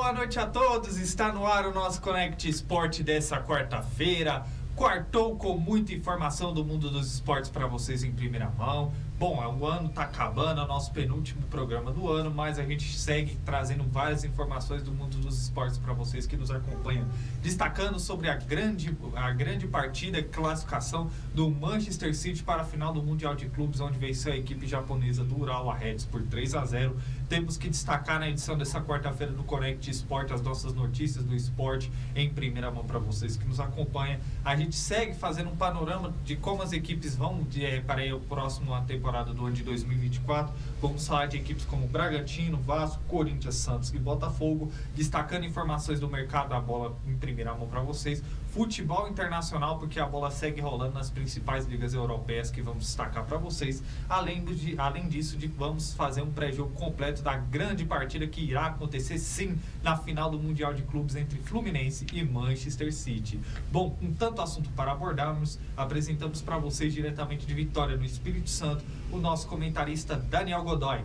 Boa noite a todos, está no ar o nosso Connect Sport dessa quarta-feira. Quartou com muita informação do mundo dos esportes para vocês em primeira mão. Bom, o ano está acabando, é o nosso penúltimo programa do ano, mas a gente segue trazendo várias informações do mundo dos esportes para vocês que nos acompanham. Destacando sobre a grande partida e classificação do Manchester City para a final do Mundial de Clubes, onde venceu a equipe japonesa do Urawa Reds por 3-0. Temos que destacar na edição dessa quarta-feira do Connect Sport as nossas notícias do esporte em primeira mão para vocês que nos acompanham. A gente segue fazendo um panorama de como as equipes vão para a próxima temporada do ano de 2024. Vamos falar de equipes como Bragantino, Vasco, Corinthians, Santos e Botafogo, destacando informações do mercado da bola em primeira mão para vocês. Futebol internacional, porque a bola segue rolando nas principais ligas europeias que vamos destacar para vocês. Além disso, vamos fazer um pré-jogo completo da grande partida que irá acontecer sim na final do Mundial de Clubes entre Fluminense e Manchester City. Bom, com tanto assunto para abordarmos, apresentamos para vocês diretamente de Vitória, no Espírito Santo, o nosso comentarista Daniel Godoy.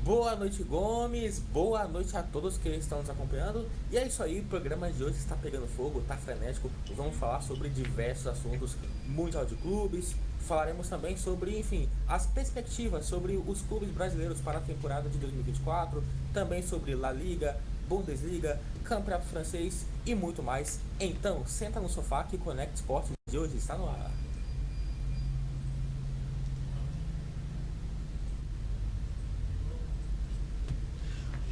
Boa noite, Gomes, boa noite a todos que estão nos acompanhando. E é isso aí, o programa de hoje está pegando fogo, está frenético. Vamos falar sobre diversos assuntos, Mundial de Clubes. Falaremos também sobre, enfim, as perspectivas sobre os clubes brasileiros para a temporada de 2024. Também sobre La Liga, Bundesliga, Campeonato Francês e muito mais. Então, senta no sofá que o Connect Sport de hoje está no ar.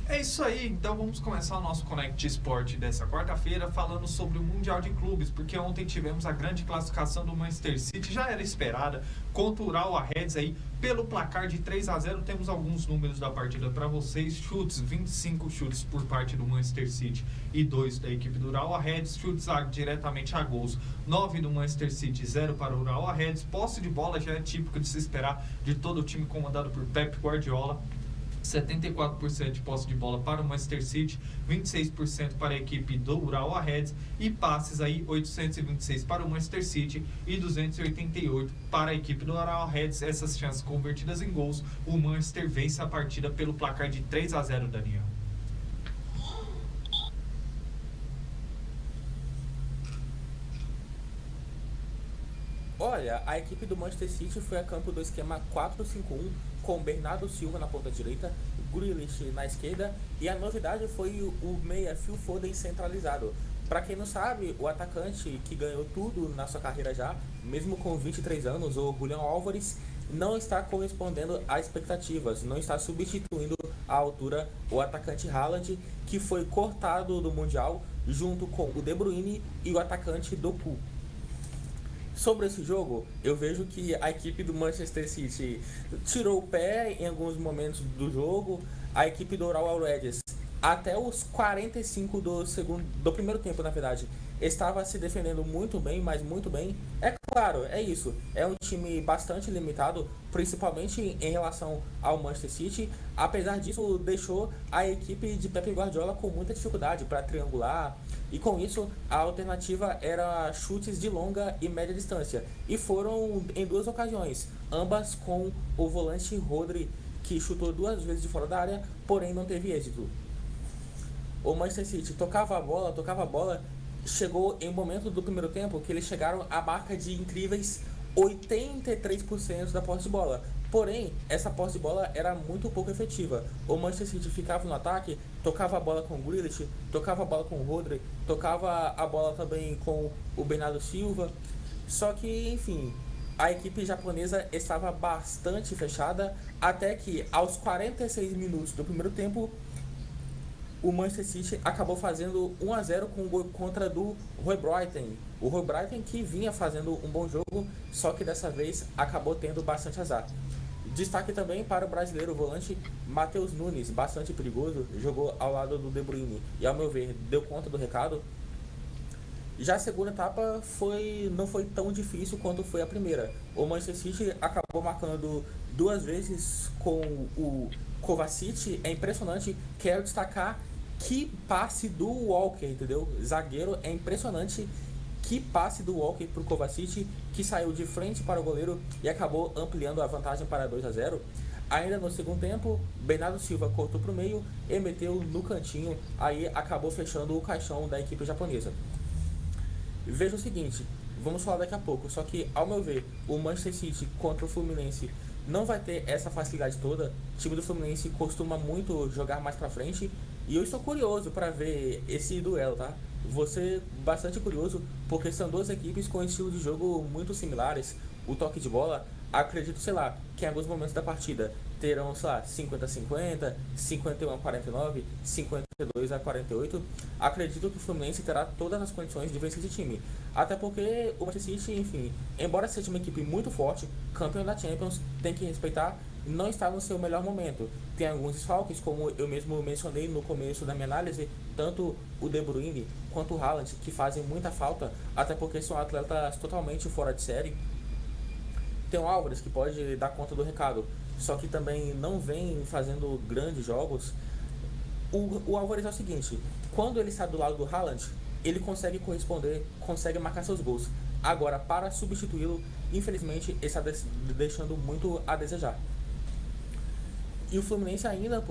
É isso aí, então vamos começar o nosso Connect Sport dessa quarta-feira falando sobre o Mundial de Clubes, porque ontem tivemos a grande classificação do Manchester City, já era esperada, contra o Urawa Reds aí, pelo placar de 3-0. Temos alguns números da partida para vocês: chutes, 25 chutes por parte do Manchester City e 2 da equipe do Urawa Reds, chutes diretamente a gols, 9 do Manchester City, 0 para o Urawa Reds. Posse de bola já é típico de se esperar de todo o time comandado por Pep Guardiola. 74% de posse de bola para o Manchester City, 26% para a equipe do Urawa Reds, e passes aí 826 para o Manchester City e 288 para a equipe do Urawa Reds. Essas chances convertidas em gols, o Manchester vence a partida pelo placar de 3-0, Daniel. Olha, a equipe do Manchester City foi a campo do esquema 4-5-1, com Bernardo Silva na ponta direita, Grealish na esquerda, e a novidade foi o meia Phil Foden centralizado. Para quem não sabe, o atacante que ganhou tudo na sua carreira já, mesmo com 23 anos, o Julián Álvares, não está correspondendo às expectativas, não está substituindo à altura o atacante Haaland, que foi cortado do Mundial junto com o De Bruyne e o atacante Doku. Sobre esse jogo, eu vejo que a equipe do Manchester City tirou o pé em alguns momentos do jogo. A equipe do Urawa Reds, até os 45 do primeiro tempo, na verdade, estava se defendendo muito bem, mas muito bem. É claro, é isso. É um time bastante limitado, principalmente em relação ao Manchester City. Apesar disso, deixou a equipe de Pep Guardiola com muita dificuldade para triangular. E com isso, a alternativa era chutes de longa e média distância. E foram em 2 ocasiões, ambas com o volante Rodri, que chutou 2 vezes de fora da área, porém não teve êxito. O Manchester City tocava a bola, chegou em um momento do primeiro tempo que eles chegaram à marca de incríveis 83% da posse de bola. Porém, essa posse de bola era muito pouco efetiva. O Manchester City ficava no ataque, tocava a bola com o Grealish, tocava a bola com o Rodri, tocava a bola também com o Bernardo Silva. Só que, enfim, a equipe japonesa estava bastante fechada, até que aos 46 minutos do primeiro tempo, o Manchester City acabou fazendo 1-0 com o gol contra do Roy Brighton. O Roy Brighton que vinha fazendo um bom jogo, só que dessa vez acabou tendo bastante azar. Destaque também para o brasileiro, o volante Matheus Nunes, bastante perigoso, jogou ao lado do De Bruyne e, ao meu ver, deu conta do recado. Já a segunda etapa não foi tão difícil quanto foi a primeira. O Manchester City acabou marcando 2 vezes com o Kovacic. É impressionante, quero destacar que passe do Walker, entendeu? Zagueiro, é impressionante que passe do Walker para o Kovacic, que saiu de frente para o goleiro e acabou ampliando a vantagem para 2-0. Ainda no segundo tempo, Bernardo Silva cortou para o meio e meteu no cantinho, aí acabou fechando o caixão da equipe japonesa. Veja o seguinte, vamos falar daqui a pouco, só que, ao meu ver, o Manchester City contra o Fluminense não vai ter essa facilidade toda. O time do Fluminense costuma muito jogar mais pra frente e eu estou curioso para ver esse duelo, tá? Vou ser bastante curioso porque são duas equipes com estilo de jogo muito similares. O toque de bola, acredito, sei lá, que em alguns momentos da partida terão, sei lá, 50-50, 51-49, 52-48. Acredito que o Fluminense terá todas as condições de vencer esse time. Até porque o Manchester City, enfim, embora seja uma equipe muito forte, campeão da Champions, tem que respeitar, não está no seu melhor momento. Tem alguns desfalques, como eu mesmo mencionei no começo da minha análise, tanto o De Bruyne quanto o Haaland, que fazem muita falta, até porque são atletas totalmente fora de série. Tem o Álvares, que pode dar conta do recado, só que também não vem fazendo grandes jogos. O Álvares é o seguinte, quando ele está do lado do Haaland, ele consegue corresponder, consegue marcar seus gols. Agora, para substituí-lo, infelizmente, ele está deixando muito a desejar. E o Fluminense ainda,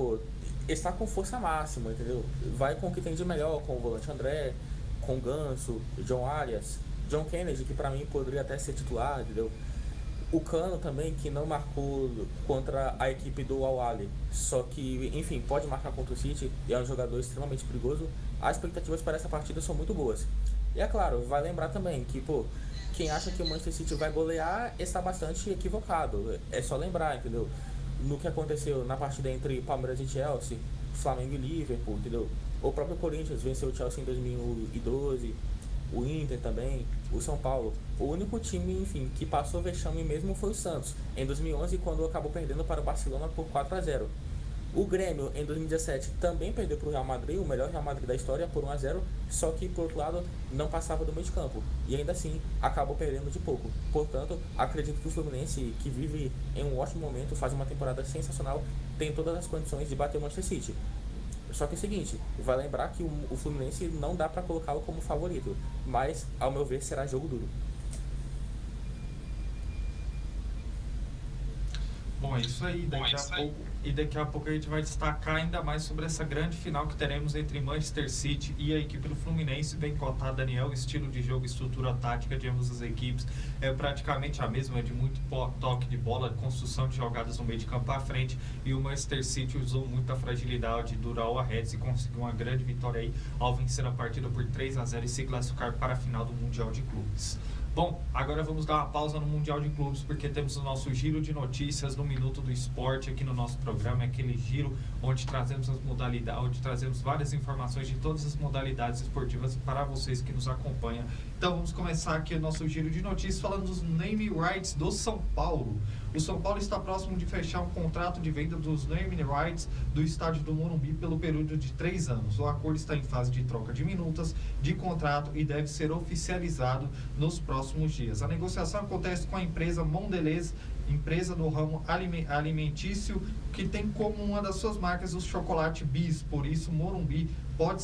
está com força máxima, entendeu? Vai com o que tem de melhor, com o volante André, com o Ganso, John Arias, John Kennedy, que para mim poderia até ser titular, entendeu? O Cano também, que não marcou contra a equipe do Al-Ahly, só que, enfim, pode marcar contra o City e é um jogador extremamente perigoso. As expectativas para essa partida são muito boas. E é claro, vai lembrar também que, quem acha que o Manchester City vai golear está bastante equivocado. É só lembrar, entendeu? No que aconteceu na partida entre Palmeiras e Chelsea, Flamengo e Liverpool, entendeu? O próprio Corinthians venceu o Chelsea em 2012, o Inter também, o São Paulo. O único time, enfim, que passou vexame mesmo foi o Santos, em 2011, quando acabou perdendo para o Barcelona por 4-0. O Grêmio, em 2017, também perdeu para o Real Madrid, o melhor Real Madrid da história, por 1-0, só que, por outro lado, não passava do meio de campo, e ainda assim, acabou perdendo de pouco. Portanto, acredito que o Fluminense, que vive em um ótimo momento, faz uma temporada sensacional, tem todas as condições de bater o Manchester City. Só que é o seguinte, vai lembrar que o Fluminense não dá para colocá-lo como favorito, mas, ao meu ver, será jogo duro. Bom, é isso aí. Daqui a pouco a gente vai destacar ainda mais sobre essa grande final que teremos entre Manchester City e a equipe do Fluminense. Bem cotado, Daniel. O estilo de jogo e estrutura tática de ambas as equipes é praticamente a mesma, é de muito toque de bola, construção de jogadas no meio de campo à frente. E o Manchester City usou muita fragilidade do Raul Arrez e conseguiu uma grande vitória aí ao vencer a partida por 3-0 e se classificar para a final do Mundial de Clubes. Bom, agora vamos dar uma pausa no Mundial de Clubes, porque temos o nosso giro de notícias no Minuto do Esporte aqui no nosso programa. É aquele giro onde trazemos as modalidades, onde trazemos várias informações de todas as modalidades esportivas para vocês que nos acompanham. Então vamos começar aqui o nosso giro de notícias falando dos name rights do São Paulo. O São Paulo está próximo de fechar um contrato de venda dos name rights do estádio do Morumbi pelo período de 3 anos. O acordo está em fase de troca de minutas de contrato e deve ser oficializado nos próximos dias. A negociação acontece com a empresa Mondelez, empresa do ramo alimentício, que tem como uma das suas marcas o chocolate Bis. Por isso, Morumbi pode,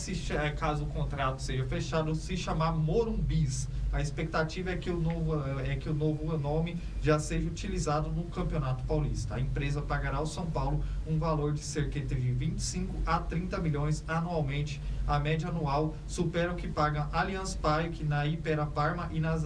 caso o contrato seja fechado, se chamar Morumbis. A expectativa é que o novo nome já seja utilizado no Campeonato Paulista. A empresa pagará ao São Paulo um valor de cerca de 25 a 30 milhões anualmente. A média anual supera o que paga Allianz Parque na Ipera Parma e nas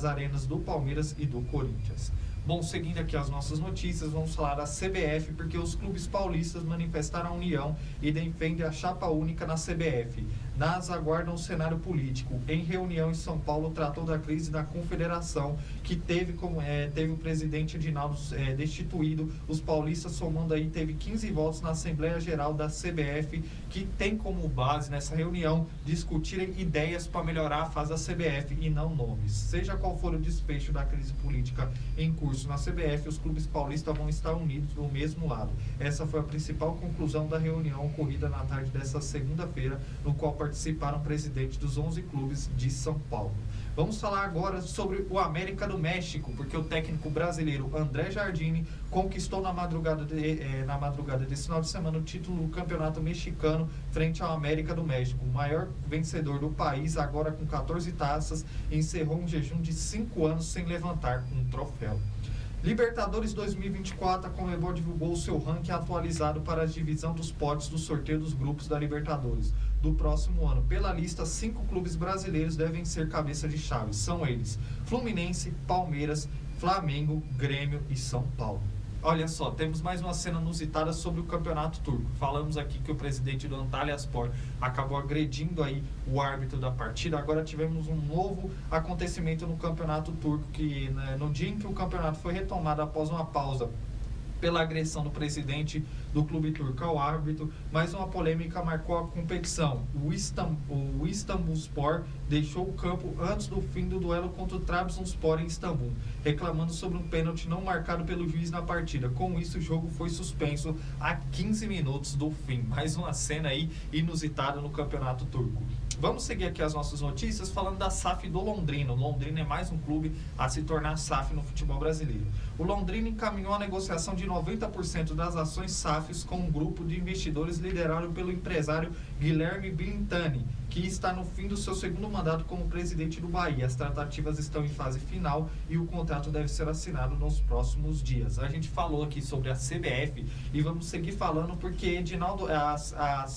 arenas do Palmeiras e do Corinthians. Bom, seguindo aqui as nossas notícias, vamos falar da CBF, porque os clubes paulistas manifestaram a união e defendem a chapa única na CBF. Nas aguardam o cenário político. Em reunião em São Paulo, tratou da crise da confederação, que teve o presidente Edinaldo destituído. Os paulistas, somando aí, teve 15 votos na Assembleia Geral da CBF, que tem como base nessa reunião discutirem ideias para melhorar a fase da CBF e não nomes. Seja qual for o desfecho da crise política em curso na CBF, os clubes paulistas vão estar unidos do mesmo lado. Essa foi a principal conclusão da reunião ocorrida na tarde desta segunda-feira, no qual participaram presidentes dos 11 clubes de São Paulo. Vamos falar agora sobre o América do México, porque o técnico brasileiro André Jardine conquistou na madrugada desse final de semana o título do Campeonato Mexicano frente ao América do México. O maior vencedor do país, agora com 14 taças, encerrou um jejum de 5 anos sem levantar um troféu. Libertadores 2024, a Conmebol divulgou o seu ranking atualizado para a divisão dos potes do sorteio dos grupos da Libertadores do próximo ano. Pela lista, 5 clubes brasileiros devem ser cabeça de chave. São eles: Fluminense, Palmeiras, Flamengo, Grêmio e São Paulo. Olha só, temos mais uma cena inusitada sobre o campeonato turco. Falamos aqui que o presidente do Antalyaspor acabou agredindo aí o árbitro da partida. Agora tivemos um novo acontecimento no campeonato turco, que no dia em que o campeonato foi retomado após uma pausa pela agressão do presidente do clube turco ao árbitro, mais uma polêmica marcou a competição. O Istanbulspor deixou o campo antes do fim do duelo contra o Trabzonspor em Istambul, reclamando sobre um pênalti não marcado pelo juiz na partida. Com isso, o jogo foi suspenso a 15 minutos do fim. Mais uma cena aí inusitada no campeonato turco. Vamos seguir aqui as nossas notícias falando da SAF do Londrina. O Londrina é mais um clube a se tornar SAF no futebol brasileiro. O Londrina encaminhou a negociação de 90% das ações SAFs com um grupo de investidores liderado pelo empresário Guilherme Bilintani, que está no fim do seu segundo mandato como presidente do Bahia. As tratativas estão em fase final e o contrato deve ser assinado nos próximos dias. A gente falou aqui sobre a CBF e vamos seguir falando porque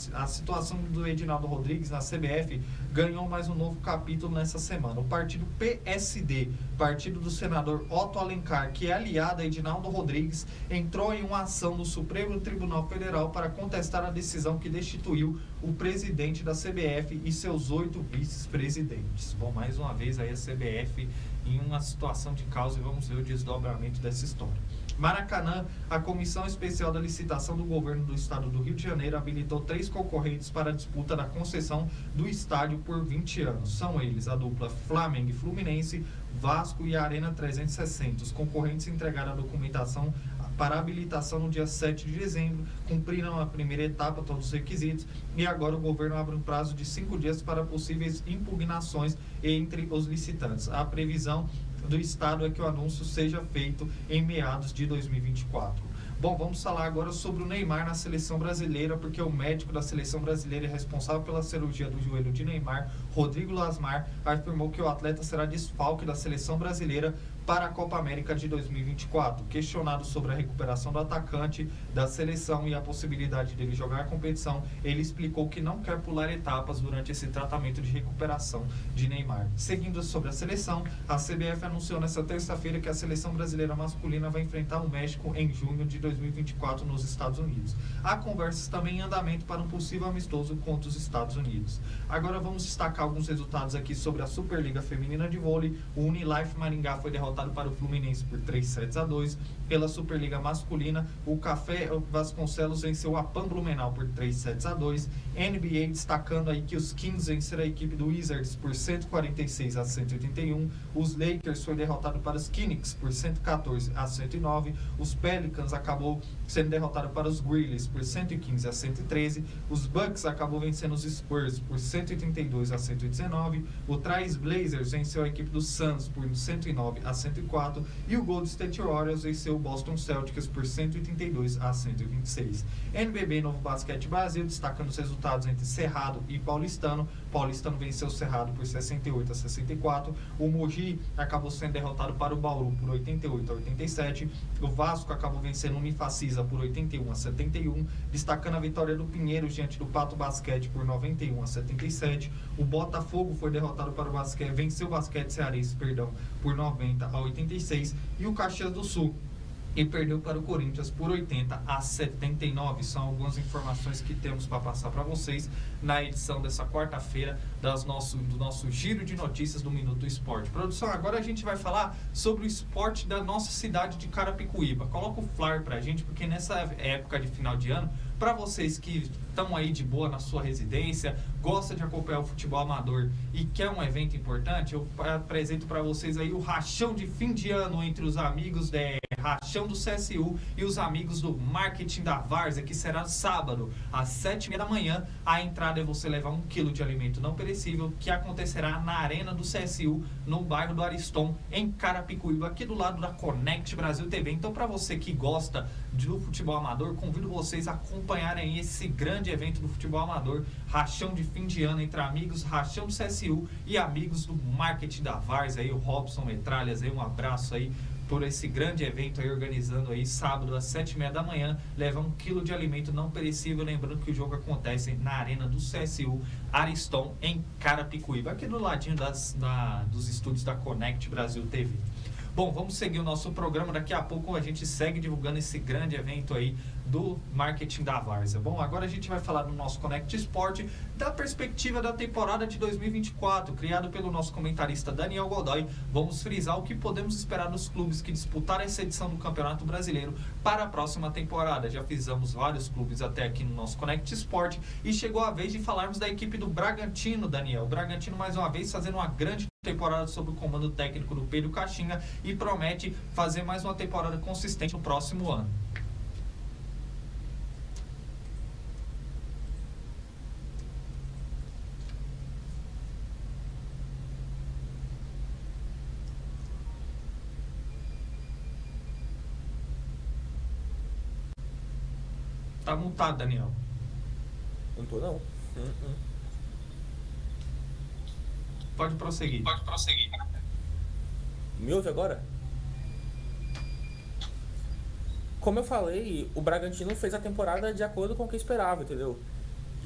a situação do Edinaldo Rodrigues na CBF ganhou mais um novo capítulo nessa semana. O partido PSD, partido do senador Otto Alencar, que é aliado a Edinaldo Rodrigues, entrou em uma ação no Supremo Tribunal Federal para contestar a decisão que destituiu o presidente da CBF e seus 8 vice-presidentes. Bom, mais uma vez aí a CBF em uma situação de causa e vamos ver o desdobramento dessa história. Maracanã, a Comissão Especial da Licitação do Governo do Estado do Rio de Janeiro habilitou 3 concorrentes para a disputa da concessão do estádio por 20 anos. São eles a dupla Flamengo e Fluminense, Vasco e a Arena 360. Os concorrentes entregaram a documentação para habilitação no dia 7 de dezembro, cumpriram a primeira etapa, todos os requisitos, e agora o governo abre um prazo de 5 dias para possíveis impugnações entre os licitantes. A previsão do Estado é que o anúncio seja feito em meados de 2024. Bom, vamos falar agora sobre o Neymar na seleção brasileira, porque o médico da seleção brasileira responsável pela cirurgia do joelho de Neymar, Rodrigo Lasmar, afirmou que o atleta será desfalque da seleção brasileira para a Copa América de 2024. Questionado sobre a recuperação do atacante da seleção e a possibilidade dele jogar a competição, ele explicou que não quer pular etapas durante esse tratamento de recuperação de Neymar. Seguindo sobre a seleção, a CBF anunciou nesta terça-feira que a seleção brasileira masculina vai enfrentar o México em junho de 2024 nos Estados Unidos. Há conversas também em andamento para um possível amistoso contra os Estados Unidos. Agora vamos destacar alguns resultados aqui sobre a Superliga Feminina de Vôlei. O Unilife Maringá foi derrotado para o Fluminense por 3-7-2. Pela Superliga Masculina, o Café Vasconcelos venceu a PAN Blumenau por 3-7-2. NBA destacando aí que os Kings venceram a equipe do Wizards por 146-181. Os Lakers foi derrotado para os Knicks por 114-109. Os Pelicans acabou sendo derrotado para os Grizzlies por 115-113. Os Bucks acabou vencendo os Spurs por 132-119. O Trail Blazers venceu a equipe do Suns por 109-104. E o Golden State Warriors venceu o Boston Celtics por 132-126. NBB Novo Basquete Brasil, destacando os resultados entre Cerrado e Paulistano. Paulistano venceu o Cerrado por 68-64. O Mogi acabou sendo derrotado para o Bauru por 88-87. O Vasco acabou vencendo o Unifacisa por 81-71. Destacando a vitória do Pinheiros diante do Pato Basquete por 91-77. O Botafogo foi derrotado para o Basquete, venceu o Basquete Cearense, por 90-86. E o Caxias do Sul e perdeu para o Corinthians por 80-79. São algumas informações que temos para passar para vocês na edição dessa quarta-feira do nosso giro de notícias do Minuto Esporte. Produção, agora a gente vai falar sobre o esporte da nossa cidade de Carapicuíba. Coloca o flyer para a gente, porque nessa época de final de ano, para vocês que estão aí de boa na sua residência, gosta de acompanhar o futebol amador e quer um evento importante, eu apresento para vocês aí o rachão de fim de ano entre os amigos rachão do CSU e os amigos do marketing da Várzea, que será sábado às 7h30 da manhã. A entrada é você levar 1 quilo de alimento não perecível, que acontecerá na Arena do CSU, no bairro do Ariston, em Carapicuíba, aqui do lado da Connect Brasil TV. Então, para você que gosta do futebol amador, convido vocês a acompanharem esse grande evento do futebol amador, rachão de fim de ano entre amigos, rachão do CSU e amigos do marketing da Várzea, aí o Robson Metralhas, aí um abraço aí por esse grande evento aí, organizando aí sábado às 7h30 da manhã, leva 1 quilo de alimento não perecível, lembrando que o jogo acontece na arena do CSU Ariston, em Carapicuíba, aqui do ladinho dos estúdios da Connect Brasil TV. Bom, vamos seguir o nosso programa. Daqui a pouco a gente segue divulgando esse grande evento aí do marketing da Várzea. Bom, agora a gente vai falar no nosso Connect Sport da perspectiva da temporada de 2024, criado pelo nosso comentarista Daniel Godoy. Vamos frisar o que podemos esperar dos clubes que disputaram essa edição do Campeonato Brasileiro para a próxima temporada. Já fizemos vários clubes até aqui no nosso Connect Sport e chegou a vez de falarmos da equipe do Bragantino, Daniel. O Bragantino mais uma vez fazendo uma grande temporada sob o comando técnico do Pedro Caixinha e promete fazer mais uma temporada consistente no próximo ano. Tá multado, Daniel. Não tô, não. Pode prosseguir. Me ouve agora? Como eu falei, o Bragantino fez a temporada de acordo com o que esperava, entendeu?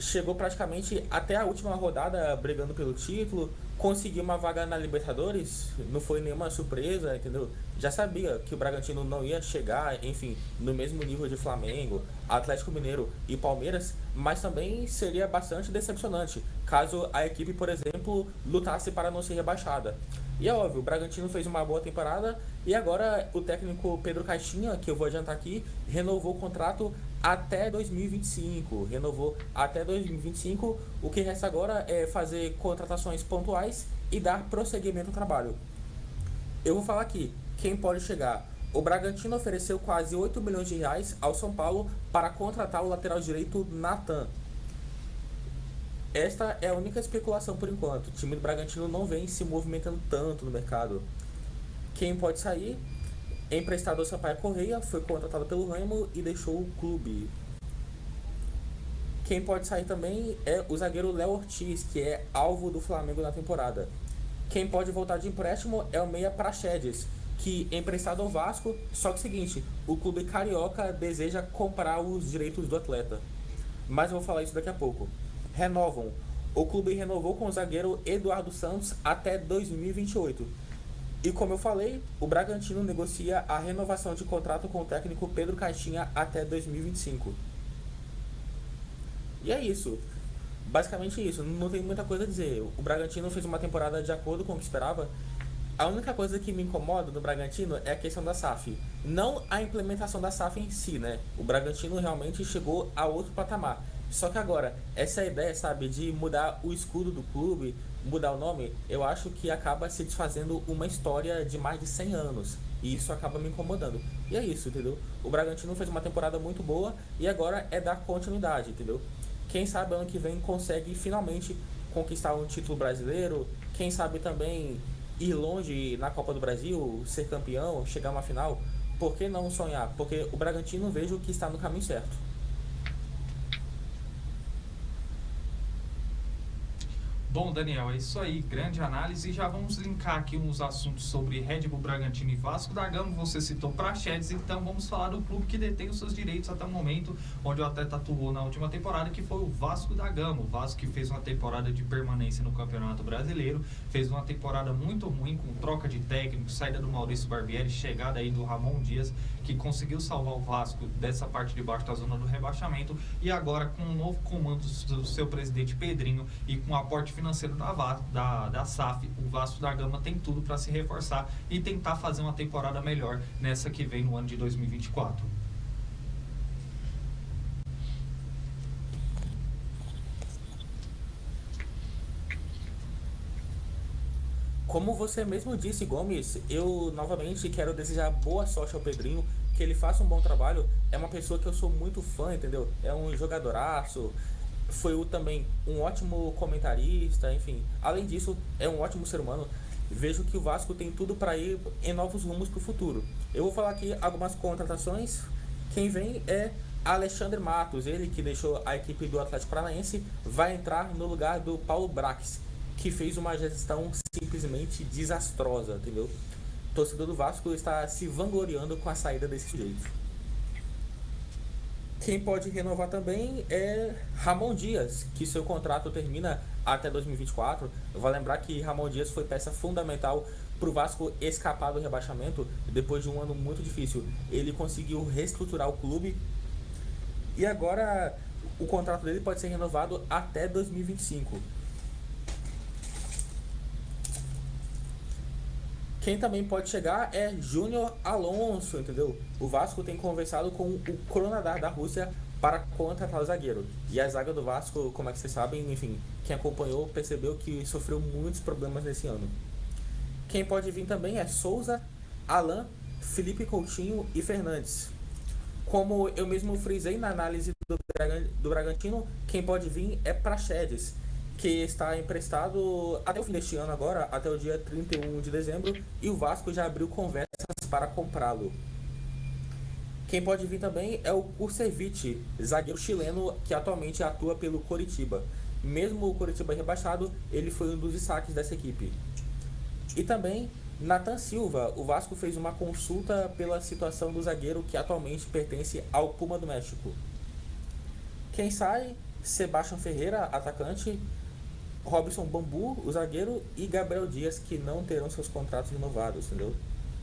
Chegou praticamente até a última rodada brigando pelo título, conseguiu uma vaga na Libertadores, não foi nenhuma surpresa, entendeu? Já sabia que o Bragantino não ia chegar, enfim, no mesmo nível de Flamengo, Atlético Mineiro e Palmeiras, mas também seria bastante decepcionante caso a equipe, por exemplo, lutasse para não ser rebaixada. E é óbvio, o Bragantino fez uma boa temporada e agora o técnico Pedro Caixinha, que eu vou adiantar aqui, renovou o contrato até 2025. O que resta agora é fazer contratações pontuais e dar prosseguimento ao trabalho. Eu vou falar aqui, quem pode chegar? O Bragantino ofereceu quase 8 milhões de reais ao São Paulo para contratar o lateral direito Natan. Esta é a única especulação por enquanto. O time do Bragantino não vem se movimentando tanto no mercado. Quem pode sair? Emprestado ao Sampaio Correia, foi contratado pelo Remo e deixou o clube. Quem pode sair também é o zagueiro Léo Ortiz, que é alvo do Flamengo na temporada. Quem pode voltar de empréstimo é o meia Praxedes, que é emprestado ao Vasco, só que é o seguinte, o clube carioca deseja comprar os direitos do atleta. Mas eu vou falar isso daqui a pouco. Renovam. O clube renovou com o zagueiro Eduardo Santos até 2028. E como eu falei, o Bragantino negocia a renovação de contrato com o técnico Pedro Caixinha até 2025. E é isso. Basicamente isso. Não tem muita coisa a dizer. O Bragantino fez uma temporada de acordo com o que esperava. A única coisa que me incomoda no Bragantino é a questão da SAF. Não a implementação da SAF em si, né? O Bragantino realmente chegou a outro patamar. Só que agora, essa ideia, sabe, de mudar o escudo do clube, mudar o nome, eu acho que acaba se desfazendo uma história de mais de 100 anos. E isso acaba me incomodando. E é isso, entendeu? O Bragantino fez uma temporada muito boa e agora é dar continuidade, entendeu? Quem sabe ano que vem consegue finalmente conquistar um título brasileiro. Quem sabe também ir longe na Copa do Brasil, ser campeão, chegar a uma final. Por que não sonhar? Porque o Bragantino vejo que está no caminho certo. Bom, Daniel, é isso aí, grande análise. E já vamos linkar aqui uns assuntos sobre Red Bull Bragantino e Vasco da Gama. Você citou Praxedes, então vamos falar do clube que detém os seus direitos até o momento, onde o atleta atuou na última temporada, que foi o Vasco da Gama. O Vasco que fez uma temporada de permanência no Campeonato Brasileiro, fez uma temporada muito ruim, com troca de técnico, saída do Maurício Barbieri, chegada aí do Ramon Dias, que conseguiu salvar o Vasco dessa parte de baixo da zona do rebaixamento, e agora com o novo comando do seu presidente Pedrinho e com o aporte financeiro da SAF, o Vasco da Gama tem tudo para se reforçar e tentar fazer uma temporada melhor nessa que vem no ano de 2024. Como você mesmo disse, Gomes, eu novamente quero desejar boa sorte ao Pedrinho, que ele faça um bom trabalho. É uma pessoa que eu sou muito fã, entendeu? É um jogadoraço, foi também um ótimo comentarista, enfim. Além disso, é um ótimo ser humano. Vejo que o Vasco tem tudo para ir em novos rumos para o futuro. Eu vou falar aqui algumas contratações. Quem vem é Alexandre Matos, ele que deixou a equipe do Atlético Paranaense, vai entrar no lugar do Paulo Brax, que fez uma gestão simplesmente desastrosa, entendeu? torcedor do Vasco está se vangloriando com a saída desse sujeito. Quem pode renovar também é Ramon Dias, que seu contrato termina até 2024. Vale lembrar que Ramon Dias foi peça fundamental para o Vasco escapar do rebaixamento depois de um ano muito difícil. Ele conseguiu reestruturar o clube e agora o contrato dele pode ser renovado até 2025. Quem também pode chegar é Júnior Alonso, entendeu? O Vasco tem conversado com o Krasnodar da Rússia para contratar o zagueiro. E a zaga do Vasco, como é que vocês sabem, enfim, quem acompanhou percebeu que sofreu muitos problemas nesse ano. Quem pode vir também é Souza, Alan, Felipe Coutinho e Fernandes. Como eu mesmo frisei na análise do Bragantino, quem pode vir é Praxedes, que está emprestado até o fim deste ano agora, até o dia 31 de dezembro, e o Vasco já abriu conversas para comprá-lo. Quem pode vir também é o Kurcevic, zagueiro chileno que atualmente atua pelo Coritiba. Mesmo o Coritiba rebaixado, ele foi um dos destaques dessa equipe. E também Nathan Silva. O Vasco fez uma consulta pela situação do zagueiro que atualmente pertence ao Puma do México. Quem sai? Sebastião Ferreira, atacante, Robson Bambu, o zagueiro, e Gabriel Dias, que não terão seus contratos renovados, entendeu?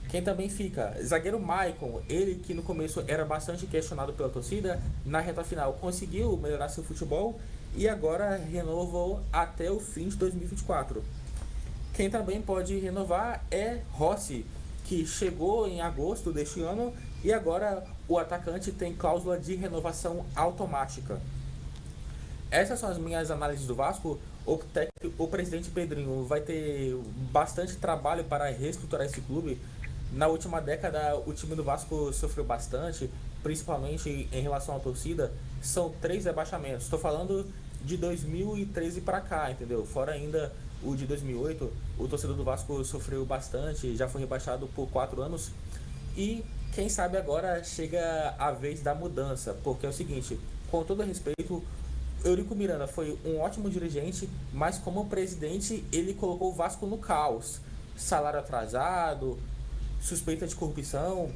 Quem também fica? Zagueiro Maicon, ele que no começo era bastante questionado pela torcida, na reta final conseguiu melhorar seu futebol e agora renovou até o fim de 2024. Quem também pode renovar é Rossi, que chegou em agosto deste ano e agora o atacante tem cláusula de renovação automática. Essas são as minhas análises do Vasco. O presidente Pedrinho vai ter bastante trabalho para reestruturar esse clube. Na última década, o time do Vasco sofreu bastante, principalmente em relação à torcida. São 3 rebaixamentos. Estou falando de 2013 para cá, entendeu? Fora ainda o de 2008, o torcedor do Vasco sofreu bastante, já foi rebaixado por 4 anos. E quem sabe agora chega a vez da mudança, porque é o seguinte, com todo respeito, Eurico Miranda foi um ótimo dirigente, mas como presidente ele colocou o Vasco no caos. Salário atrasado, suspeita de corrupção.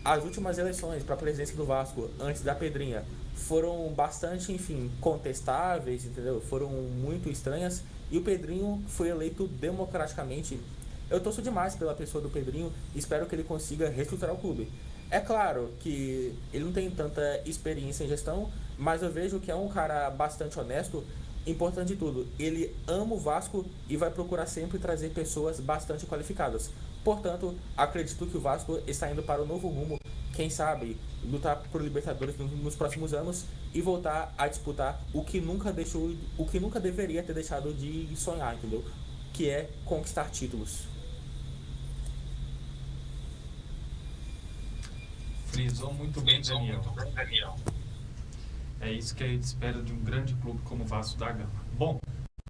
As últimas eleições para a presidência do Vasco, antes da Pedrinha, foram bastante, enfim, contestáveis, entendeu? Foram muito estranhas. E o Pedrinho foi eleito democraticamente. Eu torço demais pela pessoa do Pedrinho e espero que ele consiga reestruturar o clube. É claro que ele não tem tanta experiência em gestão, mas eu vejo que é um cara bastante honesto. Importante de tudo, ele ama o Vasco e vai procurar sempre trazer pessoas bastante qualificadas. Portanto, acredito que o Vasco está indo para um novo rumo, quem sabe lutar por Libertadores nos próximos anos e voltar a disputar o que nunca deveria ter deixado de sonhar, entendeu? Que é conquistar títulos. Frisou muito bem, Daniel. É isso que a gente espera de um grande clube como o Vasco da Gama. Bom,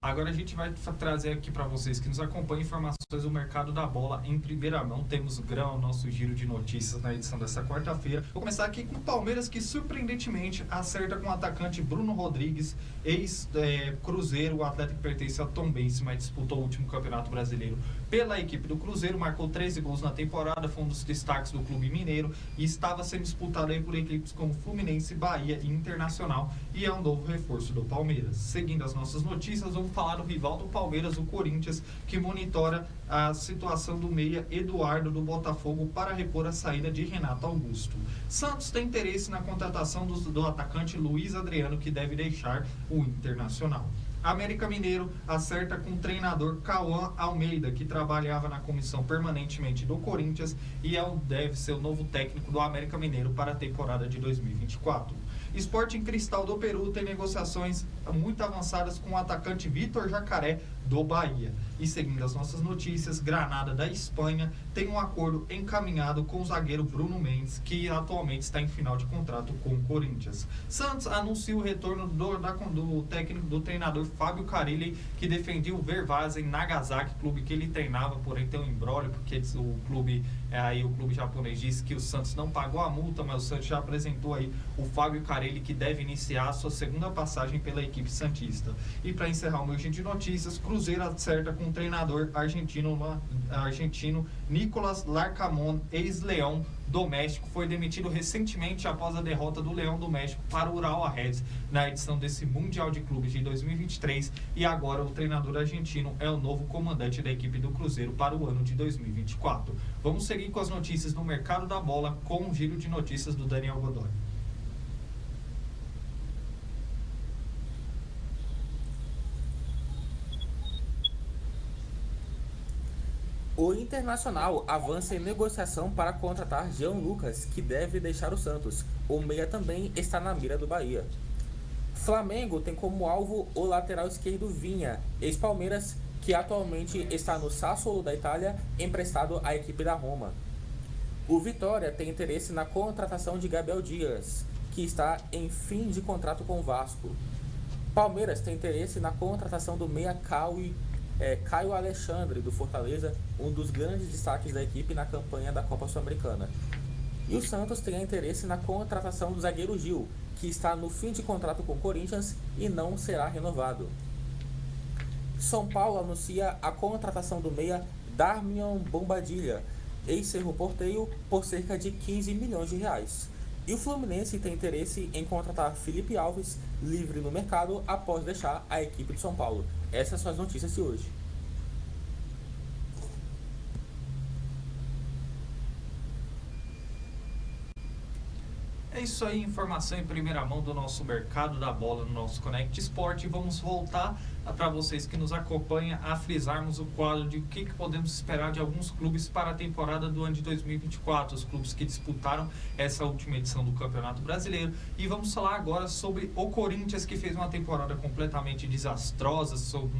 agora a gente vai trazer aqui para vocês que nos acompanham informações do mercado da bola em primeira mão. Temos o grão, nosso giro de notícias na edição dessa quarta-feira. Vou começar aqui com o Palmeiras, que surpreendentemente acerta com o atacante Bruno Rodrigues, ex-Cruzeiro, o atleta que pertence ao Tombense, mas disputou o último Campeonato Brasileiro pela equipe do Cruzeiro, marcou 13 gols na temporada, foi um dos destaques do clube mineiro e estava sendo disputado aí por equipes como Fluminense, Bahia e Internacional, e é um novo reforço do Palmeiras. Seguindo as nossas notícias, vamos falar do rival do Palmeiras, o Corinthians, que monitora a situação do meia Eduardo do Botafogo para repor a saída de Renato Augusto. Santos tem interesse na contratação do atacante Luiz Adriano, que deve deixar o Internacional. América Mineiro acerta com o treinador Cauã Almeida, que trabalhava na comissão permanentemente do Corinthians e deve ser o novo técnico do América Mineiro para a temporada de 2024. Sporting Cristal do Peru tem negociações muito avançadas com o atacante Vitor Jacaré do Bahia. E seguindo as nossas notícias, Granada da Espanha tem um acordo encaminhado com o zagueiro Bruno Mendes, que atualmente está em final de contrato com o Corinthians. Santos anuncia o retorno do treinador Fábio Carille, que defendia o Vervaz em Nagasaki, clube que ele treinava, porém tem um imbróglio, porque o clube Aí o clube japonês disse que o Santos não pagou a multa, mas o Santos já apresentou aí o Fábio Carelli, que deve iniciar a sua segunda passagem pela equipe santista. E para encerrar o meu giro de notícias, Cruzeiro acerta com o treinador argentino Nicolás Larcamón, ex-Leão do México, foi demitido recentemente após a derrota do Leão do México para o Urawa Reds na edição desse Mundial de Clubes de 2023, e agora o treinador argentino é o novo comandante da equipe do Cruzeiro para o ano de 2024. Vamos seguir com as notícias no mercado da bola com o giro de notícias do Daniel Godoy. O Internacional avança em negociação para contratar Jean Lucas, que deve deixar o Santos. O meia também está na mira do Bahia. Flamengo tem como alvo o lateral esquerdo Vinha, ex-Palmeiras, que atualmente está no Sassuolo da Itália, emprestado à equipe da Roma. O Vitória tem interesse na contratação de Gabriel Dias, que está em fim de contrato com o Vasco. Palmeiras tem interesse na contratação do meia Caio Alexandre, do Fortaleza, um dos grandes destaques da equipe na campanha da Copa Sul-Americana. E o Santos tem interesse na contratação do zagueiro Gil, que está no fim de contrato com o Corinthians e não será renovado. São Paulo anuncia a contratação do meia Darmian Bombadilha, ex-Cerro Porteio, por cerca de 15 milhões de reais. E o Fluminense tem interesse em contratar Felipe Alves, livre no mercado, após deixar a equipe de São Paulo. Essas são as notícias de hoje. É isso aí, informação em primeira mão do nosso mercado da bola no nosso Connect Sport. E vamos voltar para vocês que nos acompanham a frisarmos o quadro de o que podemos esperar de alguns clubes para a temporada do ano de 2024, os clubes que disputaram essa última edição do Campeonato Brasileiro. E vamos falar agora sobre o Corinthians, que fez uma temporada completamente desastrosa, sob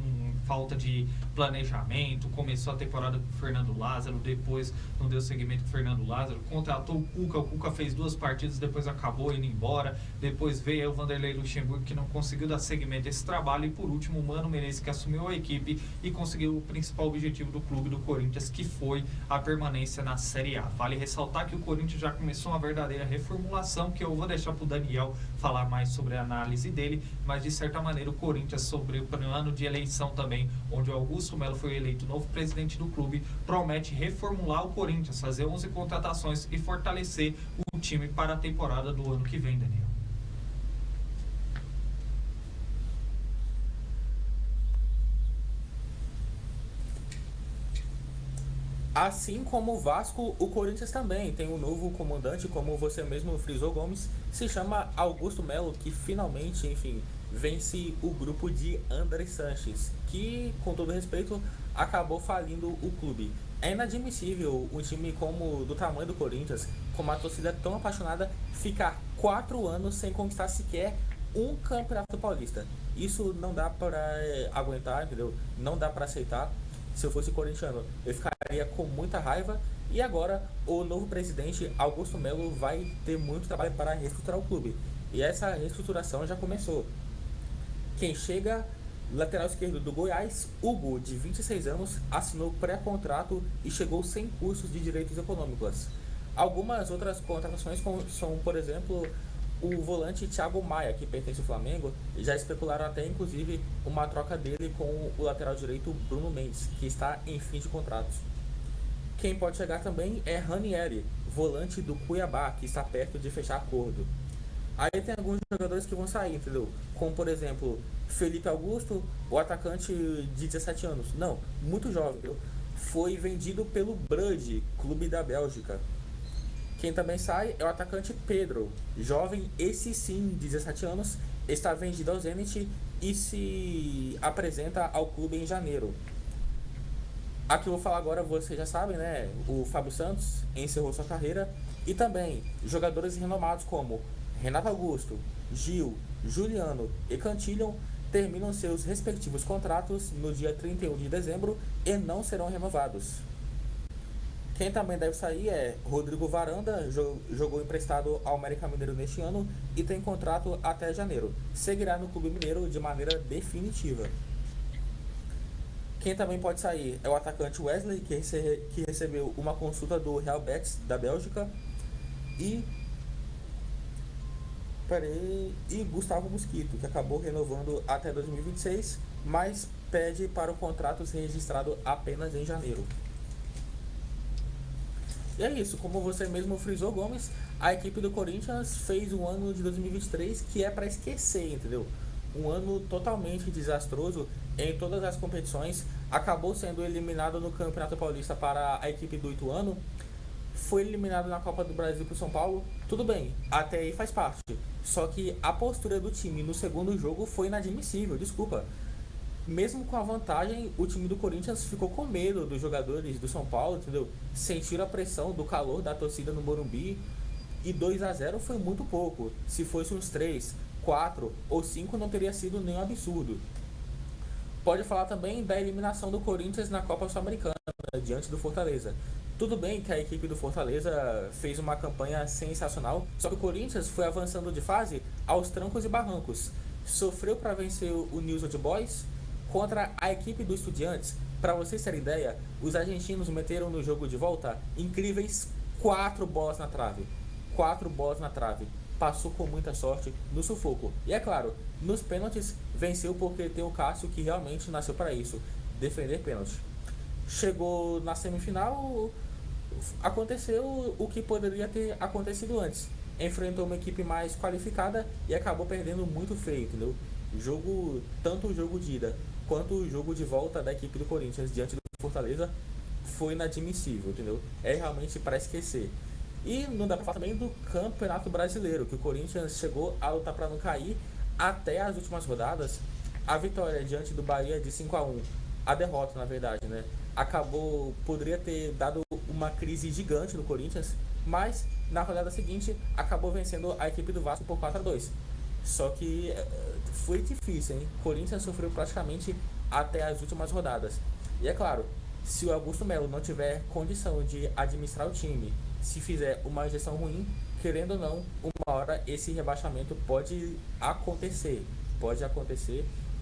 falta de planejamento. Começou a temporada com o Fernando Lázaro, depois não deu seguimento com o Fernando Lázaro, contratou o Cuca fez 2 partidas, depois acabou indo embora, depois veio o Vanderlei Luxemburgo, que não conseguiu dar seguimento a esse trabalho, e por último o Mano Menezes, que assumiu a equipe e conseguiu o principal objetivo do clube do Corinthians, que foi a permanência na Série A. Vale ressaltar que o Corinthians já começou uma verdadeira reformulação, que eu vou deixar para o Daniel falar mais sobre a análise dele, mas de certa maneira o Corinthians, sobre o ano de eleição também, onde o Augusto Melo foi eleito novo presidente do clube, promete reformular o Corinthians, fazer 11 contratações e fortalecer o time para a temporada do ano que vem, Daniel. Assim como o Vasco, o Corinthians também tem um novo comandante, como você mesmo frisou, Gomes, se chama Augusto Melo, que finalmente, enfim, vence o grupo de André Sanches, que, com todo respeito, acabou falindo o clube. É inadmissível um time como do tamanho do Corinthians, com uma torcida tão apaixonada, ficar 4 anos sem conquistar sequer um campeonato paulista. Isso não dá para aguentar, entendeu? Não dá para aceitar. Se eu fosse corintiano, eu ficaria com muita raiva. E agora o novo presidente, Augusto Melo, vai ter muito trabalho para reestruturar o clube. E essa reestruturação já começou. Quem chega, lateral esquerdo do Goiás, Hugo, de 26 anos, assinou pré-contrato e chegou sem custos de direitos econômicos. Algumas outras contratações são, por exemplo, o volante Thiago Maia, que pertence ao Flamengo. Já especularam até, inclusive, uma troca dele com o lateral direito Bruno Mendes, que está em fim de contratos. Quem pode chegar também é Ranieri, volante do Cuiabá, que está perto de fechar acordo. Aí tem alguns jogadores que vão sair, entendeu? Como, por exemplo, Felipe Augusto, o atacante de 17 anos. Não, muito jovem, entendeu? Foi vendido pelo Brugge, clube da Bélgica. Quem também sai é o atacante Pedro, jovem, esse sim, de 17 anos, está vendido ao Zenit e se apresenta ao clube em janeiro. A que eu vou falar agora, vocês já sabem, né? O Fábio Santos encerrou sua carreira, e também jogadores renomados como Renato Augusto, Gil, Juliano e Cantillion terminam seus respectivos contratos no dia 31 de dezembro e não serão renovados. Quem também deve sair é Rodrigo Varanda, jogou emprestado ao América Mineiro neste ano e tem contrato até janeiro. Seguirá no Clube Mineiro de maneira definitiva. Quem também pode sair é o atacante Wesley, que recebeu uma consulta do Real Betis da Bélgica, e Gustavo Mosquito, que acabou renovando até 2026, mas pede para o contrato ser registrado apenas em janeiro. E é isso, como você mesmo frisou, Gomes, a equipe do Corinthians fez um ano de 2023 que é para esquecer, entendeu? Um ano totalmente desastroso em todas as competições, acabou sendo eliminado no Campeonato Paulista para a equipe do Ituano, foi eliminado na Copa do Brasil para o São Paulo, tudo bem, até aí faz parte. Só que a postura do time no segundo jogo foi inadmissível, desculpa. Mesmo com a vantagem, o time do Corinthians ficou com medo dos jogadores do São Paulo, entendeu? Sentiram a pressão do calor da torcida no Morumbi, e 2-0 foi muito pouco. Se fosse uns 3, 4 ou 5 não teria sido nenhum absurdo. Pode falar também da eliminação do Corinthians na Copa Sul-Americana, diante do Fortaleza. Tudo bem que a equipe do Fortaleza fez uma campanha sensacional, só que o Corinthians foi avançando de fase aos trancos e barrancos. Sofreu para vencer o News Old Boys contra a equipe do Estudiantes. Para vocês terem ideia, os argentinos meteram no jogo de volta incríveis 4 bolas na trave. 4 bolas na trave. Passou com muita sorte no sufoco. E é claro, nos pênaltis venceu porque tem o Cássio, que realmente nasceu para isso, defender pênalti. Chegou na semifinal, aconteceu o que poderia ter acontecido antes. Enfrentou uma equipe mais qualificada e acabou perdendo muito feio, entendeu? Tanto o jogo de ida quanto o jogo de volta da equipe do Corinthians diante do Fortaleza foi inadmissível, entendeu? É realmente para esquecer. E não dá para falar também do Campeonato Brasileiro, que o Corinthians chegou a lutar para não cair até as últimas rodadas. A vitória diante do Bahia de 5-1, a derrota na verdade, né? Poderia ter dado uma crise gigante no Corinthians, mas na rodada seguinte acabou vencendo a equipe do Vasco por 4-2. Só que foi difícil, hein? O Corinthians sofreu praticamente até as últimas rodadas. E é claro, se o Augusto Melo não tiver condição de administrar o time, se fizer uma gestão ruim, querendo ou não, uma hora esse rebaixamento pode acontecer.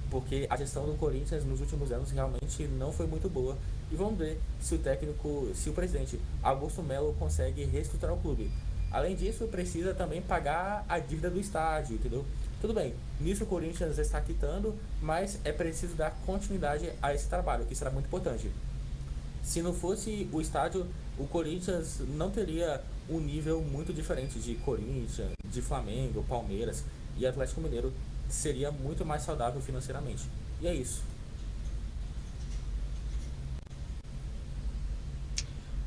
Porque a gestão do Corinthians nos últimos anos realmente não foi muito boa. E vamos ver se o presidente Augusto Melo consegue reestruturar o clube. Além disso, precisa também pagar a dívida do estádio, entendeu? Tudo bem, nisso o Corinthians está quitando, mas é preciso dar continuidade a esse trabalho, que será muito importante. Se não fosse o estádio, o Corinthians não teria um nível muito diferente de Corinthians, de Flamengo, Palmeiras e Atlético Mineiro. Seria muito mais saudável financeiramente. E é isso.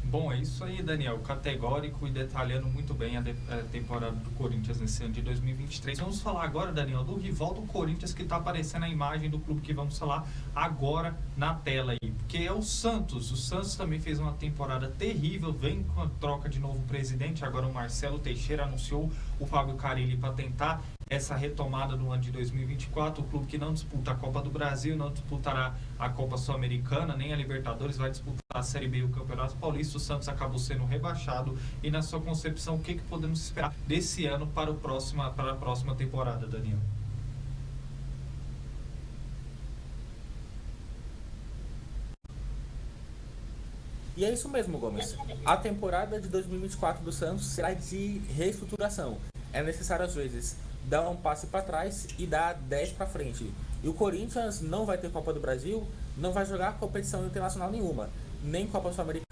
Bom, é isso aí, Daniel. Categórico e detalhando muito bem a temporada do Corinthians nesse ano de 2023. Vamos falar agora, Daniel, do rival do Corinthians que está aparecendo a imagem do clube que vamos falar agora na tela aí. Porque é o Santos. O Santos também fez uma temporada terrível, vem com a troca de novo presidente. Agora o Marcelo Teixeira anunciou o Fábio Carille para tentar essa retomada no ano de 2024, o clube que não disputa a Copa do Brasil, não disputará a Copa Sul-Americana, nem a Libertadores, vai disputar a Série B e o Campeonato Paulista. O Santos acabou sendo rebaixado. E na sua concepção, o que podemos esperar desse ano para a próxima temporada, Daniel? E é isso mesmo, Gomes. A temporada de 2024 do Santos será de reestruturação. É necessário, às vezes, dar um passo para trás e dar 10 para frente. E o Corinthians não vai ter Copa do Brasil, não vai jogar competição internacional nenhuma, nem Copa Sul-Americana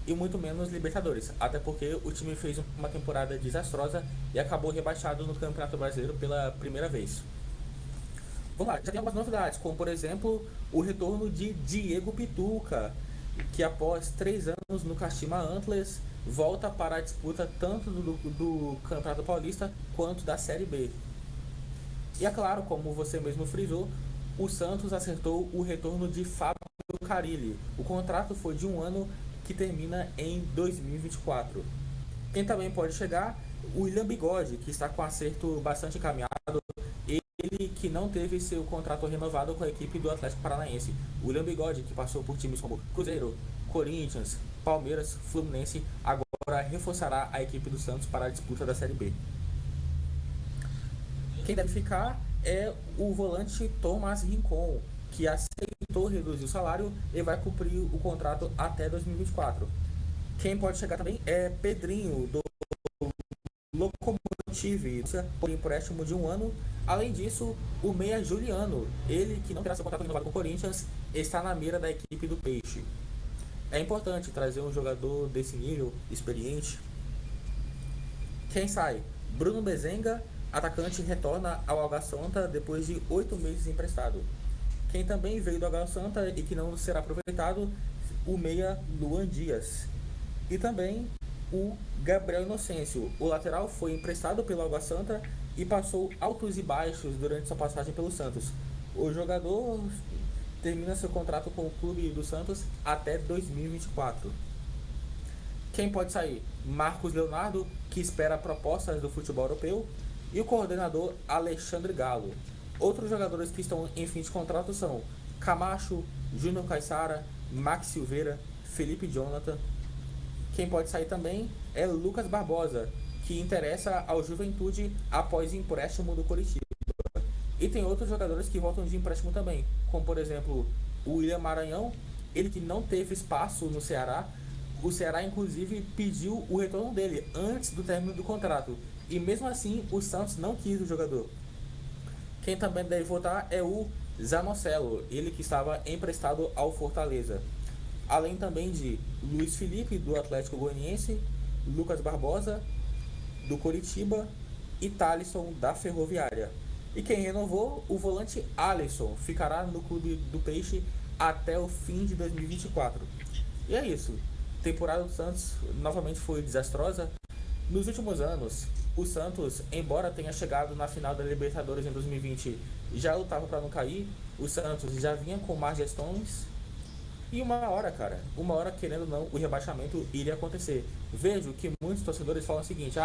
e muito menos Libertadores. Até porque o time fez uma temporada desastrosa e acabou rebaixado no Campeonato Brasileiro pela primeira vez. Vamos lá, já tem algumas novidades, como por exemplo o retorno de Diego Pituca, que após 3 anos no Kashima Antlers volta para a disputa tanto do Campeonato Paulista quanto da Série B. E é claro, como você mesmo frisou, o Santos acertou o retorno de Fábio Carille. O contrato foi de 1 ano que termina em 2024. Quem também pode chegar? O William Bigode, que está com acerto bastante encaminhado. Ele que não teve seu contrato renovado com a equipe do Atlético Paranaense. O William Bigode, que passou por times como Cruzeiro, Corinthians, Palmeiras, Fluminense, agora reforçará a equipe do Santos para a disputa da Série B. Quem deve ficar é o volante Tomás Rincon, que aceitou tentou reduzir o salário e vai cumprir o contrato até 2024. Quem pode chegar também é Pedrinho, do Lokomotiv, por empréstimo de 1 ano. Além disso, o meia Juliano, ele que não terá seu contrato renovado com o Corinthians, está na mira da equipe do Peixe. É importante trazer um jogador desse nível, experiente. Quem sai? Bruno Bezenga, atacante, retorna ao Água Santa depois de 8 meses emprestado. Quem também veio do Água Santa e que não será aproveitado, o meia Luan Dias. E também o Gabriel Inocêncio. O lateral foi emprestado pelo Água Santa e passou altos e baixos durante sua passagem pelo Santos. O jogador termina seu contrato com o clube do Santos até 2024. Quem pode sair? Marcos Leonardo, que espera propostas do futebol europeu, e o coordenador Alexandre Galo. Outros jogadores que estão em fim de contrato são Camacho, Júnior Caissara, Max Silveira, Felipe Jonathan. Quem pode sair também é Lucas Barbosa, que interessa ao Juventude após empréstimo do Coritiba. E tem outros jogadores que voltam de empréstimo também, como por exemplo o William Maranhão, ele que não teve espaço no Ceará. O Ceará inclusive pediu o retorno dele antes do término do contrato, e mesmo assim o Santos não quis o jogador. Quem também deve voltar é o Zanocelo, ele que estava emprestado ao Fortaleza. Além também de Luiz Felipe, do Atlético Goianiense, Lucas Barbosa, do Coritiba, e Thalisson, da Ferroviária. E quem renovou, o volante Alisson, ficará no clube do Peixe até o fim de 2024. E é isso. A temporada do Santos novamente foi desastrosa. Nos últimos anos, o Santos, embora tenha chegado na final da Libertadores em 2020, já lutava para não cair. O Santos já vinha com más gestões. E uma hora, querendo ou não, o rebaixamento iria acontecer. Vejo que muitos torcedores falam o seguinte: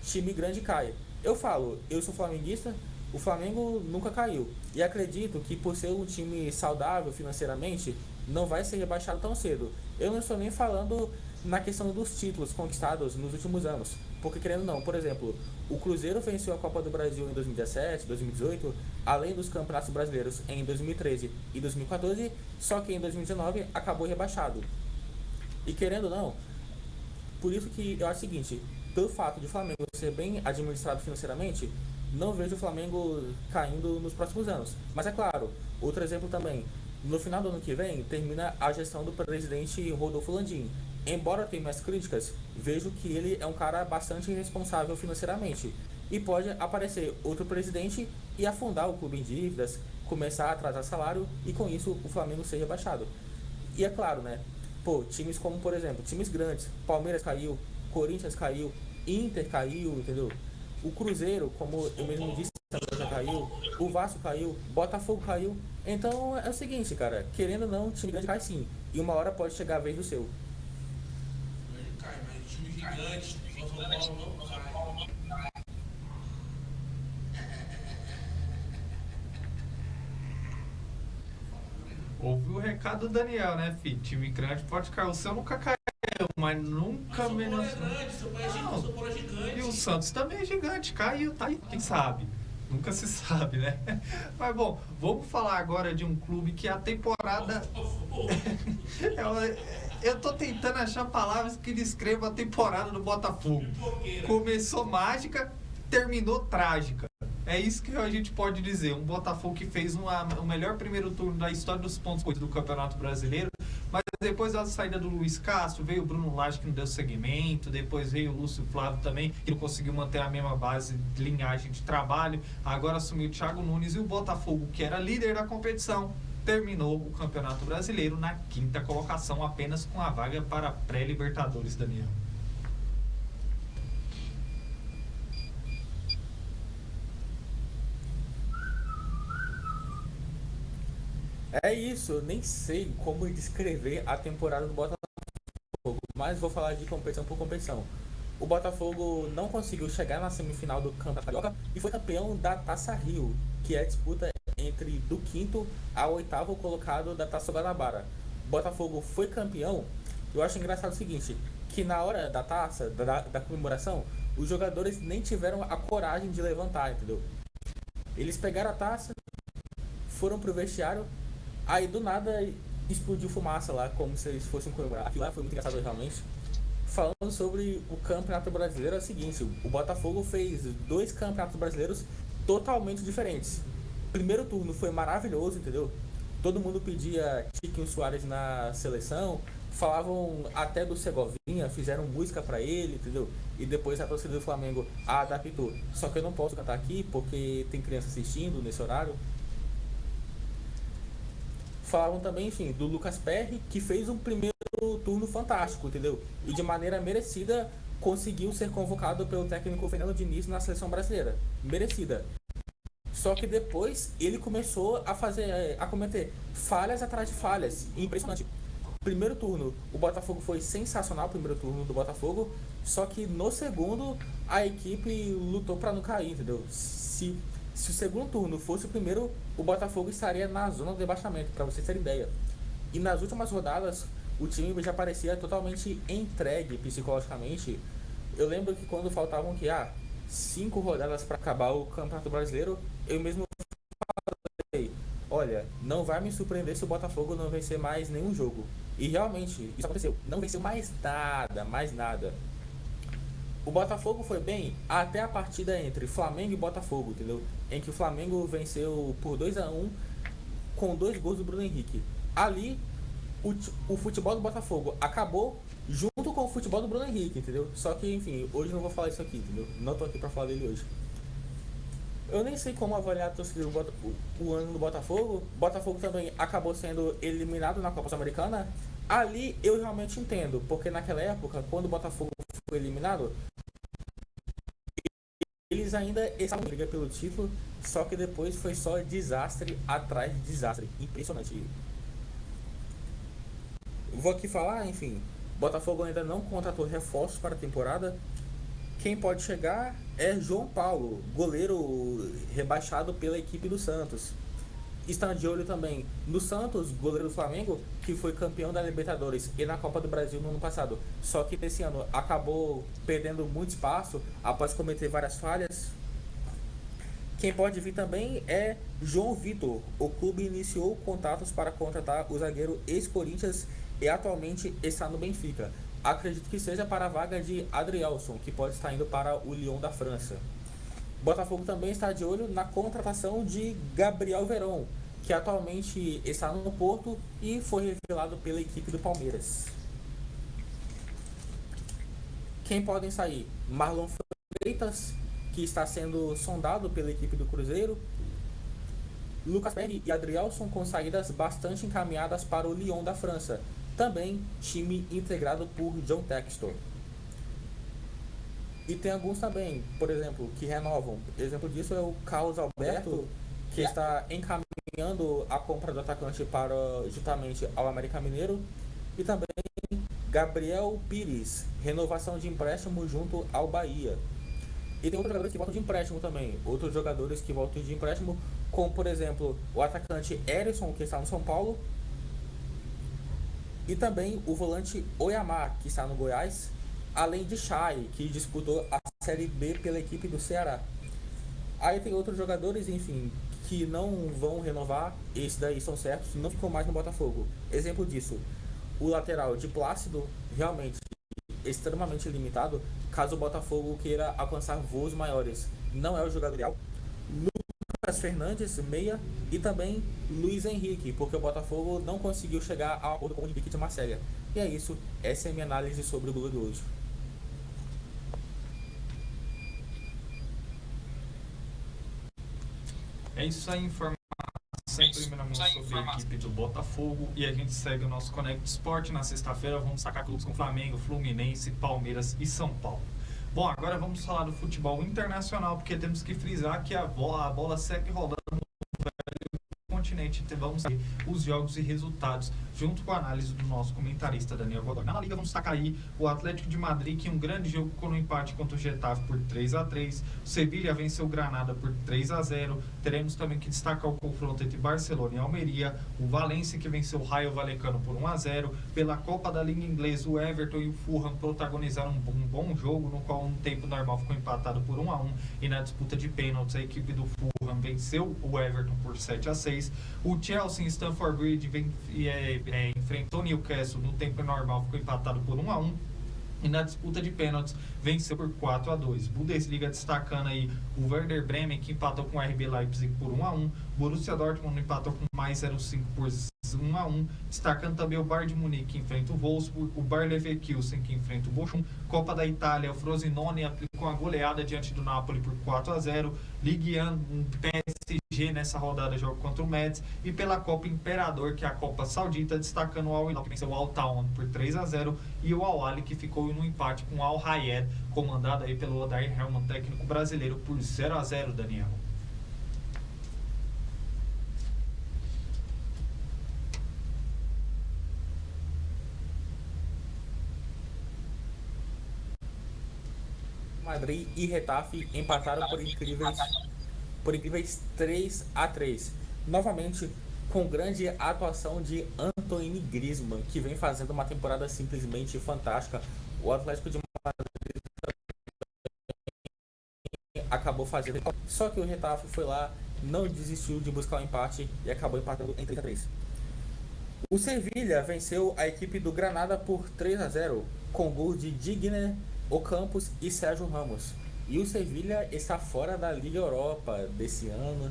time grande cai. Eu falo, eu sou flamenguista, o Flamengo nunca caiu. E acredito que por ser um time saudável financeiramente, não vai ser rebaixado tão cedo. Eu não estou nem falando na questão dos títulos conquistados nos últimos anos. Porque querendo ou não, por exemplo, o Cruzeiro venceu a Copa do Brasil em 2017, 2018, além dos campeonatos brasileiros em 2013 e 2014, só que em 2019 acabou rebaixado. E querendo ou não, por isso que eu acho o seguinte: pelo fato de o Flamengo ser bem administrado financeiramente, não vejo o Flamengo caindo nos próximos anos. Mas é claro, outro exemplo também, no final do ano que vem termina a gestão do presidente Rodolfo Landim. Embora tenha mais críticas, vejo que ele é um cara bastante responsável financeiramente. E pode aparecer outro presidente e afundar o clube em dívidas, começar a atrasar salário e com isso o Flamengo ser rebaixado. E é claro, né? Times como, por exemplo, times grandes, Palmeiras caiu, Corinthians caiu, Inter caiu, entendeu? O Cruzeiro, como eu mesmo disse, já caiu, o Vasco caiu, Botafogo caiu. Então é o seguinte, cara, querendo ou não, time grande cai sim. E uma hora pode chegar a vez do seu. Mas time gigante, São Paulo não cai. Ouviu o recado do Daniel, né, filho? Time grande pode cair. O seu nunca caiu, mas nunca menos. Seu Paulo é gigante. E o Santos também é gigante, caiu, tá aí, quem sabe? Nunca se sabe, né? Mas bom, vamos falar agora de um clube que a temporada. Eu tô tentando achar palavras que descrevam a temporada do Botafogo. Começou mágica, terminou trágica. É isso que a gente pode dizer. Um Botafogo que fez o melhor primeiro turno da história dos pontos do Campeonato Brasileiro, mas depois da saída do Luiz Castro, veio o Bruno Lage que não deu segmento, depois veio o Lúcio Flávio também, que não conseguiu manter a mesma base de linhagem de trabalho. Agora assumiu o Thiago Nunes e o Botafogo, que era líder da competição, terminou o Campeonato Brasileiro na 5ª colocação, apenas com a vaga para pré-Libertadores, Daniel. É isso, eu nem sei como descrever a temporada do Botafogo, mas vou falar de competição por competição. O Botafogo não conseguiu chegar na semifinal do Campeonato Carioca e foi campeão da Taça Rio, que é a disputa entre do 5º ao 8º colocado da Taça Guanabara. O Botafogo foi campeão. Eu acho engraçado o seguinte, que na hora da taça, da comemoração, os jogadores nem tiveram a coragem de levantar, entendeu? Eles pegaram a taça, foram pro vestiário Aí do nada explodiu fumaça lá, como se eles fossem comemorar. Aquilo lá foi muito engraçado realmente. Falando sobre o Campeonato Brasileiro, é o seguinte: o Botafogo fez 2 campeonatos brasileiros totalmente diferentes. Primeiro turno foi maravilhoso, entendeu? Todo mundo pedia Tiquinho Soares na seleção, falavam até do Segovinha, fizeram música pra ele, entendeu? E depois a torcida do Flamengo adaptou. Só que eu não posso cantar aqui porque tem criança assistindo nesse horário. Falavam também, enfim, do Lucas Perry, que fez um primeiro turno fantástico, entendeu? E de maneira merecida conseguiu ser convocado pelo técnico Fernando Diniz na seleção brasileira. Merecida. Só que depois ele começou a cometer falhas atrás de falhas. Impressionante. Primeiro turno, o Botafogo foi sensacional, o primeiro turno do Botafogo. Só que no segundo, a equipe lutou para não cair, entendeu? Se o segundo turno fosse o primeiro, o Botafogo estaria na zona do rebaixamento, para vocês terem ideia. E nas últimas rodadas, o time já parecia totalmente entregue psicologicamente. Eu lembro que quando faltavam 5 rodadas para acabar o Campeonato Brasileiro, eu mesmo falei: olha, não vai me surpreender se o Botafogo não vencer mais nenhum jogo. E realmente, isso aconteceu. Não venceu mais nada. O Botafogo foi bem até a partida entre Flamengo e Botafogo, entendeu? Em que o Flamengo venceu por 2-1 com 2 gols do Bruno Henrique. Ali, o futebol do Botafogo acabou junto com o futebol do Bruno Henrique, entendeu? Só que, enfim, hoje não vou falar isso aqui, entendeu? Não tô aqui pra falar dele hoje. Eu nem sei como avaliar a torcida o ano do Botafogo. O Botafogo também acabou sendo eliminado na Copa Sul-Americana. Ali eu realmente entendo, porque naquela época, quando o Botafogo foi eliminado, eles ainda estavam em briga pelo título, só que depois foi só desastre atrás de desastre. Impressionante. Vou aqui falar, enfim, Botafogo ainda não contratou reforços para a temporada. Quem pode chegar é João Paulo, goleiro rebaixado pela equipe do Santos. Está de olho também no Santos, goleiro do Flamengo, que foi campeão da Libertadores e na Copa do Brasil no ano passado. Só que esse ano acabou perdendo muito espaço após cometer várias falhas. Quem pode vir também é João Vitor. O clube iniciou contatos para contratar o zagueiro ex-Corinthians e atualmente está no Benfica. Acredito que seja para a vaga de Adrielson, que pode estar indo para o Lyon da França. Botafogo também está de olho na contratação de Gabriel Verón, que atualmente está no Porto e foi revelado pela equipe do Palmeiras. Quem podem sair? Marlon Freitas, que está sendo sondado pela equipe do Cruzeiro. Lucas Perry e Adrielson com saídas bastante encaminhadas para o Lyon da França. Também time integrado por John Textor. E tem alguns também, por exemplo, que renovam. Exemplo disso é o Carlos Alberto, que está encaminhando a compra do atacante para justamente ao América Mineiro. E também Gabriel Pires, renovação de empréstimo junto ao Bahia. E tem outros jogadores que voltam de empréstimo também. Outros jogadores que voltam de empréstimo, como por exemplo o atacante Erisson, que está no São Paulo. E também o volante Oyamar, que está no Goiás. Além de Chay, que disputou a Série B pela equipe do Ceará. Aí tem outros jogadores, enfim, que não vão renovar. Esses daí são certos, não ficam mais no Botafogo. Exemplo disso, o lateral de Plácido, realmente extremamente limitado, caso o Botafogo queira alcançar voos maiores. Não é o jogador ideal. Lucas Fernandes, meia, e também Luiz Henrique, porque o Botafogo não conseguiu chegar a acordo com o Henrique de Marselha. E é isso, essa é a minha análise sobre o Glorioso. É isso aí, informação em primeira mão sobre a equipe do Botafogo. E a gente segue o nosso Connect Sport. Na sexta-feira vamos sacar clubes com Flamengo, Fluminense, Palmeiras e São Paulo. Bom, agora vamos falar do futebol internacional, porque temos que frisar que a bola segue rodando no continente. Então vamos ver os jogos e resultados junto com a análise do nosso comentarista Daniel Godoy. Na La Liga vamos destacar aí o Atlético de Madrid, que um grande jogo com um empate contra o Getafe por 3-3. O Sevilla venceu o Granada por 3-0. Teremos também que destacar o confronto entre Barcelona e Almeria, o Valência que venceu o Rayo Vallecano por 1-0. Pela Copa da Liga Inglesa, o Everton e o Fulham protagonizaram um bom jogo, no qual no tempo normal ficou empatado por 1-1, e na disputa de pênaltis a equipe do Fulham venceu o Everton por 7-6. O Chelsea em Stamford Bridge enfrentou o Newcastle, no tempo normal ficou empatado por 1-1. E na disputa de pênaltis venceu por 4-2. Bundesliga destacando aí o Werder Bremen, que empatou com o RB Leipzig por 1-1. Borussia Dortmund empatou com o Mais 05 por 1-1. Destacando também o Bayern de Munique, que enfrenta o Wolfsburg, o Bayer Leverkusen, que enfrenta o Bochum. Copa da Itália, o Frosinone aplicou uma goleada diante do Napoli por 4-0. Ligue 1, PSG nessa rodada joga contra o Metz. E pela Copa Imperador, que é a Copa Saudita, destacando o Al Hilal, que venceu o Al Taun por 3-0, e o Al Ahly, que ficou no empate com o Al Rayed, comandado aí pelo Odair Helman, técnico brasileiro, por 0-0, Daniel. Madrid e Getafe empataram por incríveis 3-3. Novamente, com grande atuação de Antoine Griezmann, que vem fazendo uma temporada simplesmente fantástica. O Atlético de Madrid acabou fazendo, só que o Getafe foi lá, não desistiu de buscar o empate e acabou empatando em 3-3. O Sevilla venceu a equipe do Granada por 3-0, com gol de Digner, Ocampos e Sérgio Ramos. E o Sevilla está fora da Liga Europa desse ano.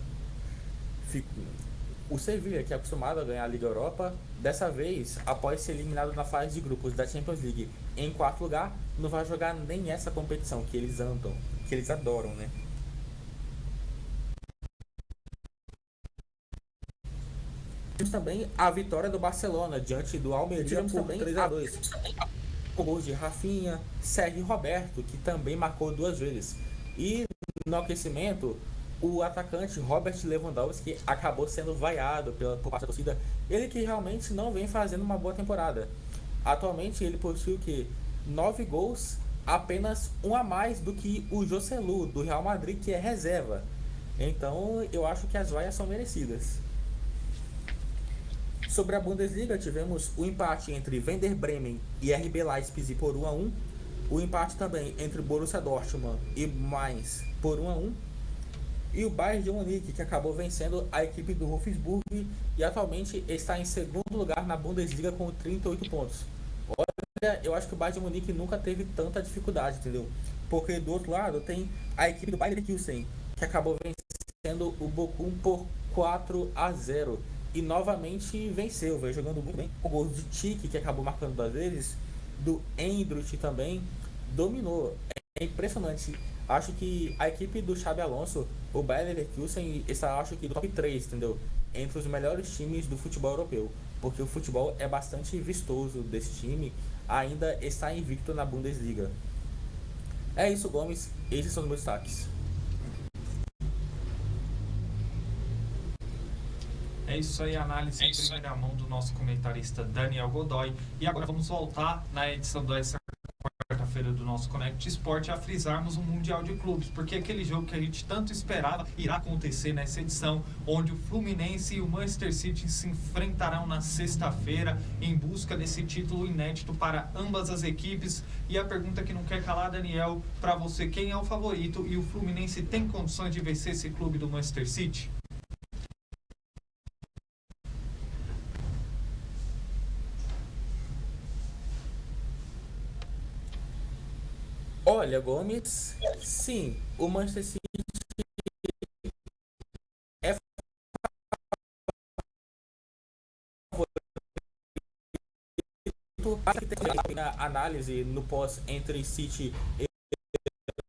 O Sevilla, que é acostumado a ganhar a Liga Europa, dessa vez, após ser eliminado na fase de grupos da Champions League em quarto lugar, não vai jogar nem essa competição que eles adoram, né? Tivemos também a vitória do Barcelona diante do Almeria por 3-2. Com gols de Rafinha, Sérgio Roberto, que também marcou 2 vezes. E no aquecimento, o atacante Robert Lewandowski acabou sendo vaiado por parte da torcida. Ele que realmente não vem fazendo uma boa temporada. Atualmente ele possui 9 gols, apenas um a mais do que o Joselu, do Real Madrid, que é reserva. Então eu acho que as vaias são merecidas. Sobre a Bundesliga, tivemos o empate entre Werder Bremen e RB Leipzig por 1-1. O empate também entre Borussia Dortmund e Mainz por 1-1. E o Bayern de Munique, que acabou vencendo a equipe do Wolfsburg e atualmente está em segundo lugar na Bundesliga com 38 pontos. Olha, eu acho que o Bayern de Munique nunca teve tanta dificuldade, entendeu? Porque do outro lado tem a equipe do Bayer Leverkusen, que acabou vencendo o Bochum por 4-0. E novamente venceu, vai jogando muito bem. O gol de Tite, que acabou marcando 2 vezes, do Endrich também, dominou. É impressionante. Acho que a equipe do Xabi Alonso, o Bayer Leverkusen, está, acho que, do top 3, entendeu? Entre os melhores times do futebol europeu. Porque o futebol é bastante vistoso desse time, ainda está invicto na Bundesliga. É isso, Gomes. Esses são os meus destaques. É isso aí, análise em primeira mão do nosso comentarista Daniel Godoy. E agora vamos voltar na edição dessa quarta-feira do nosso Connect Sport a frisarmos o Mundial de Clubes, porque aquele jogo que a gente tanto esperava irá acontecer nessa edição, onde o Fluminense e o Manchester City se enfrentarão na sexta-feira em busca desse título inédito para ambas as equipes. E a pergunta que não quer calar, Daniel, para você, quem é o favorito e o Fluminense tem condições de vencer esse clube do Manchester City? Olha, Gomes, sim, o Manchester City é favorito. A análise no pós entre City e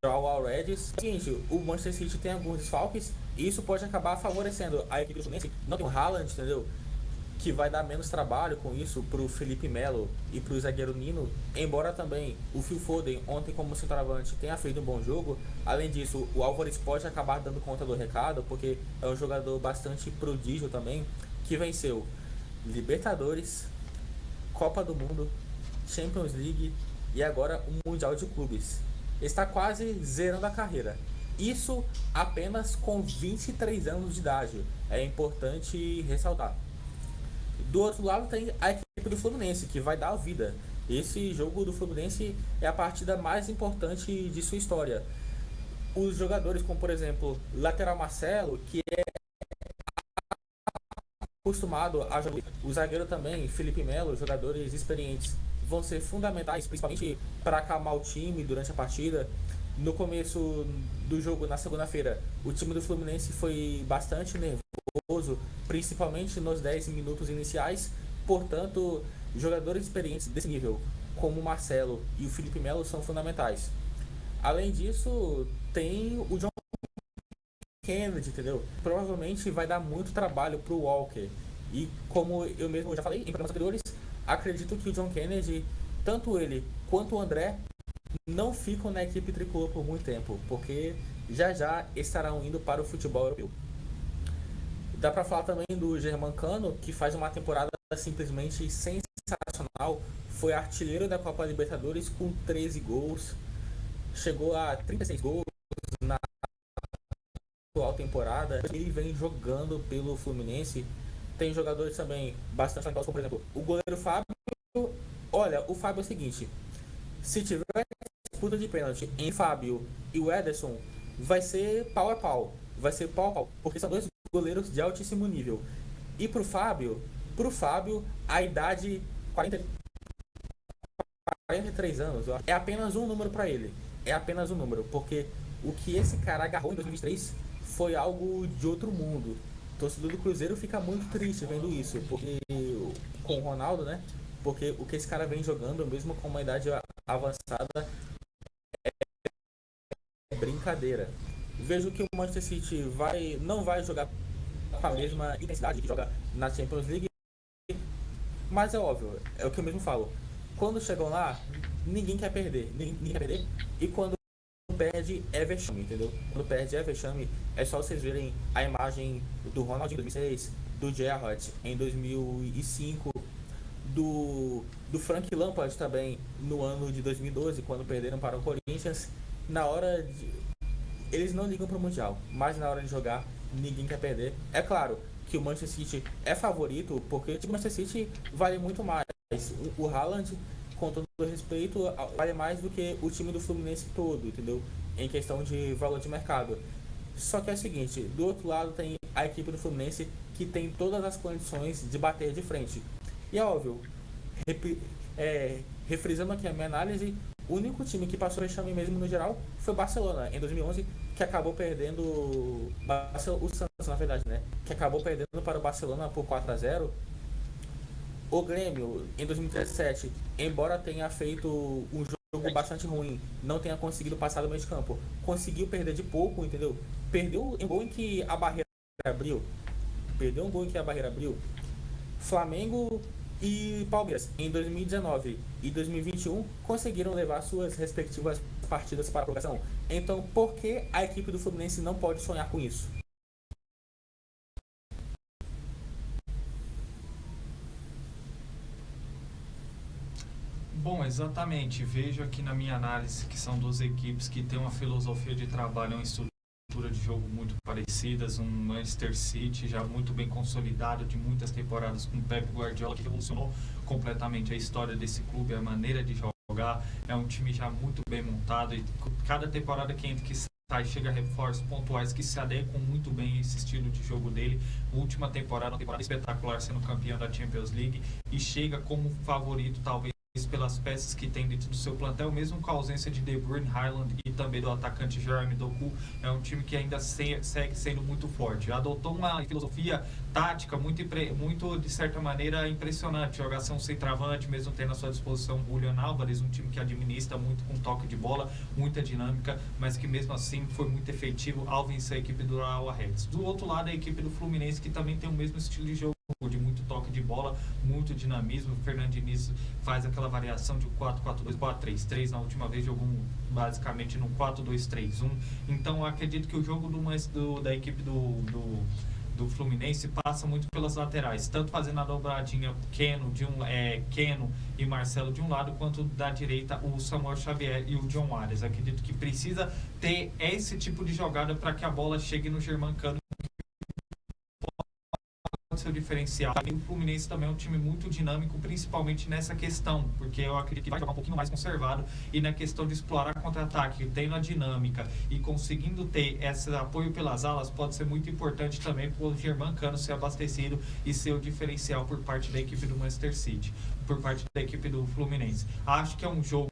Real Reds. Seguinte, o Manchester City tem alguns desfalques e isso pode acabar favorecendo a equipe do Fluminense. Não tem o Haaland, entendeu? Que vai dar menos trabalho com isso pro Felipe Melo e pro zagueiro Nino, embora também o Phil Foden ontem como centroavante tenha feito um bom jogo. Além disso, o Álvares pode acabar dando conta do recado, porque é um jogador bastante prodígio também, que venceu Libertadores, Copa do Mundo, Champions League e agora o Mundial de Clubes. Está quase zerando a carreira. Isso apenas com 23 anos de idade. É importante ressaltar. Do outro lado tem a equipe do Fluminense, que vai dar a vida. Esse jogo do Fluminense é a partida mais importante de sua história. Os jogadores, como por exemplo, lateral Marcelo, que é acostumado a jogar. O zagueiro também, Felipe Melo, jogadores experientes, vão ser fundamentais, principalmente para acalmar o time durante a partida. No começo do jogo, na segunda-feira, o time do Fluminense foi bastante nervoso, principalmente nos 10 minutos iniciais. Portanto, jogadores experientes desse nível, como o Marcelo e o Felipe Melo, são fundamentais. Além disso, tem o John Kennedy, entendeu? Provavelmente vai dar muito trabalho pro Walker. E como eu mesmo já falei em programas anteriores, acredito que o John Kennedy, tanto ele quanto o André, não ficam na equipe tricolor por muito tempo, porque já estarão indo para o futebol europeu. Dá pra falar também do Germancano, que faz uma temporada simplesmente sensacional. Foi artilheiro da Copa Libertadores com 13 gols. Chegou a 36 gols na atual temporada. Ele vem jogando pelo Fluminense. Tem jogadores também bastante talentosos, como por exemplo o goleiro Fábio. Olha, o Fábio é o seguinte: se tiver disputa de pênalti em Fábio e o Ederson, vai ser pau a pau. Vai ser pau a pau, porque são dois goleiros de altíssimo nível. E pro Fábio, a idade 43 anos é apenas um número para ele. É apenas um número, porque o que esse cara agarrou em 2023 foi algo de outro mundo. O torcedor do Cruzeiro fica muito triste vendo isso, porque com o Ronaldo, né? Porque o que esse cara vem jogando, mesmo com uma idade avançada, é brincadeira. Vejo que o Manchester City não vai jogar com a mesma intensidade que joga na Champions League, mas é óbvio, é o que eu mesmo falo. Quando chegam lá, ninguém quer perder. E quando perde, é vexame, entendeu? Quando perde, é vexame. É só vocês verem a imagem do Ronaldo em 2006, do Gerrard em 2005, do Frank Lampard também no ano de 2012, quando perderam para o Corinthians. Na hora de... Eles não ligam para o Mundial, mas na hora de jogar, ninguém quer perder. É claro que o Manchester City é favorito, porque o Manchester City vale muito mais. O Haaland, com todo respeito, vale mais do que o time do Fluminense todo, entendeu? Em questão de valor de mercado. Só que é o seguinte, do outro lado tem a equipe do Fluminense, que tem todas as condições de bater de frente. E é óbvio, refrisando aqui a minha análise, o único time que passou vexame mesmo no geral foi o Barcelona, em 2011, que acabou perdendo o Santos, na verdade, né? Que acabou perdendo para o Barcelona por 4-0. O Grêmio, em 2017, embora tenha feito um jogo bastante ruim, não tenha conseguido passar do meio de campo, conseguiu perder de pouco, entendeu? Perdeu um gol em que a barreira abriu. Flamengo e Palmeiras, em 2019 e 2021, conseguiram levar suas respectivas partidas para a prorrogação. Então, por que a equipe do Fluminense não pode sonhar com isso? Bom, exatamente. Vejo aqui na minha análise que são duas equipes que têm uma filosofia de trabalho, uma estrutura de jogo muito parecidas. Um Manchester City já muito bem consolidado, de muitas temporadas com o Pep Guardiola, que revolucionou completamente a história desse clube, a maneira de jogar. É um time já muito bem montado e cada temporada que entra, que sai, chega reforços pontuais que se adequam muito bem a esse estilo de jogo dele. Última temporada, uma temporada espetacular, sendo campeão da Champions League, e chega como favorito, talvez, pelas peças que tem dentro do seu plantel, mesmo com a ausência de De Bruyne, Haaland e também do atacante Jeremy Doku. É um time que ainda segue sendo muito forte. Adotou uma filosofia tática muito de certa maneira impressionante. Jogar sem um centroavante, mesmo tendo à sua disposição o Julián Álvares, um time que administra muito com toque de bola, muita dinâmica, mas que mesmo assim foi muito efetivo ao vencer a equipe do Real Reds. Do outro lado, a equipe do Fluminense, que também tem o mesmo estilo de jogo, de muito toque de bola, muito dinamismo. O Fernando Diniz faz aquela variação de 4-4-2, 4-3-3. Na última vez jogou basicamente no 4-2-3-1. Então eu acredito que o jogo da equipe do do Fluminense passa muito pelas laterais, tanto fazendo a dobradinha Keno e Marcelo de um lado, quanto da direita o Samuel Xavier e o John Arias. Acredito que precisa ter esse tipo de jogada para que a bola chegue no Germancano, seu diferencial. O Fluminense também é um time muito dinâmico, principalmente nessa questão, porque eu acredito que vai jogar um pouquinho mais conservado e na questão de explorar contra-ataque, tendo a dinâmica e conseguindo ter esse apoio pelas alas, pode ser muito importante também para o Germancano ser abastecido e ser o diferencial por parte da equipe do Manchester City, por parte da equipe do Fluminense. Acho que é um jogo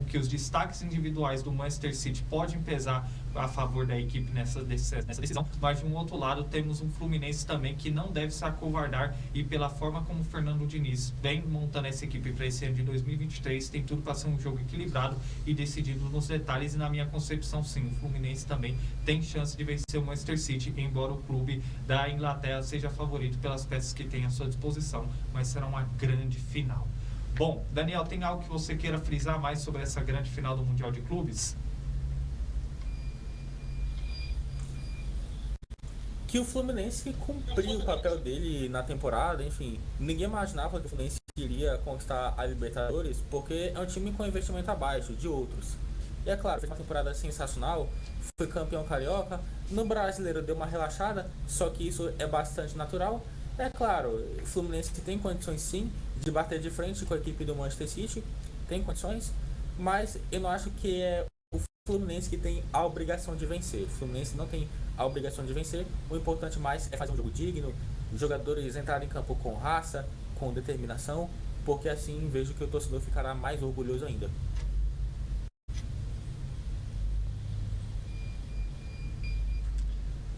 que os destaques individuais do Manchester City podem pesar a favor da equipe nessa decisão, mas de um outro lado temos um Fluminense também que não deve se acovardar, e pela forma como o Fernando Diniz vem montando essa equipe para esse ano de 2023, tem tudo para ser um jogo equilibrado e decidido nos detalhes, e na minha concepção sim, o Fluminense também tem chance de vencer o Manchester City, embora o clube da Inglaterra seja favorito pelas peças que tem à sua disposição, mas será uma grande final. Bom, Daniel, tem algo que você queira frisar mais sobre essa grande final do Mundial de Clubes? Que o Fluminense cumpriu o papel dele na temporada, enfim. Ninguém imaginava que o Fluminense iria conquistar a Libertadores, porque é um time com investimento abaixo de outros. E é claro, fez uma temporada sensacional, foi campeão carioca, no Brasileiro deu uma relaxada, só que isso é bastante natural. É claro, o Fluminense tem condições sim de bater de frente com a equipe do Manchester City, tem condições, mas eu não acho que é o Fluminense que tem a obrigação de vencer. O Fluminense não tem a obrigação de vencer, o importante mais é fazer um jogo digno, os jogadores entrarem em campo com raça, com determinação, porque assim vejo que o torcedor ficará mais orgulhoso ainda.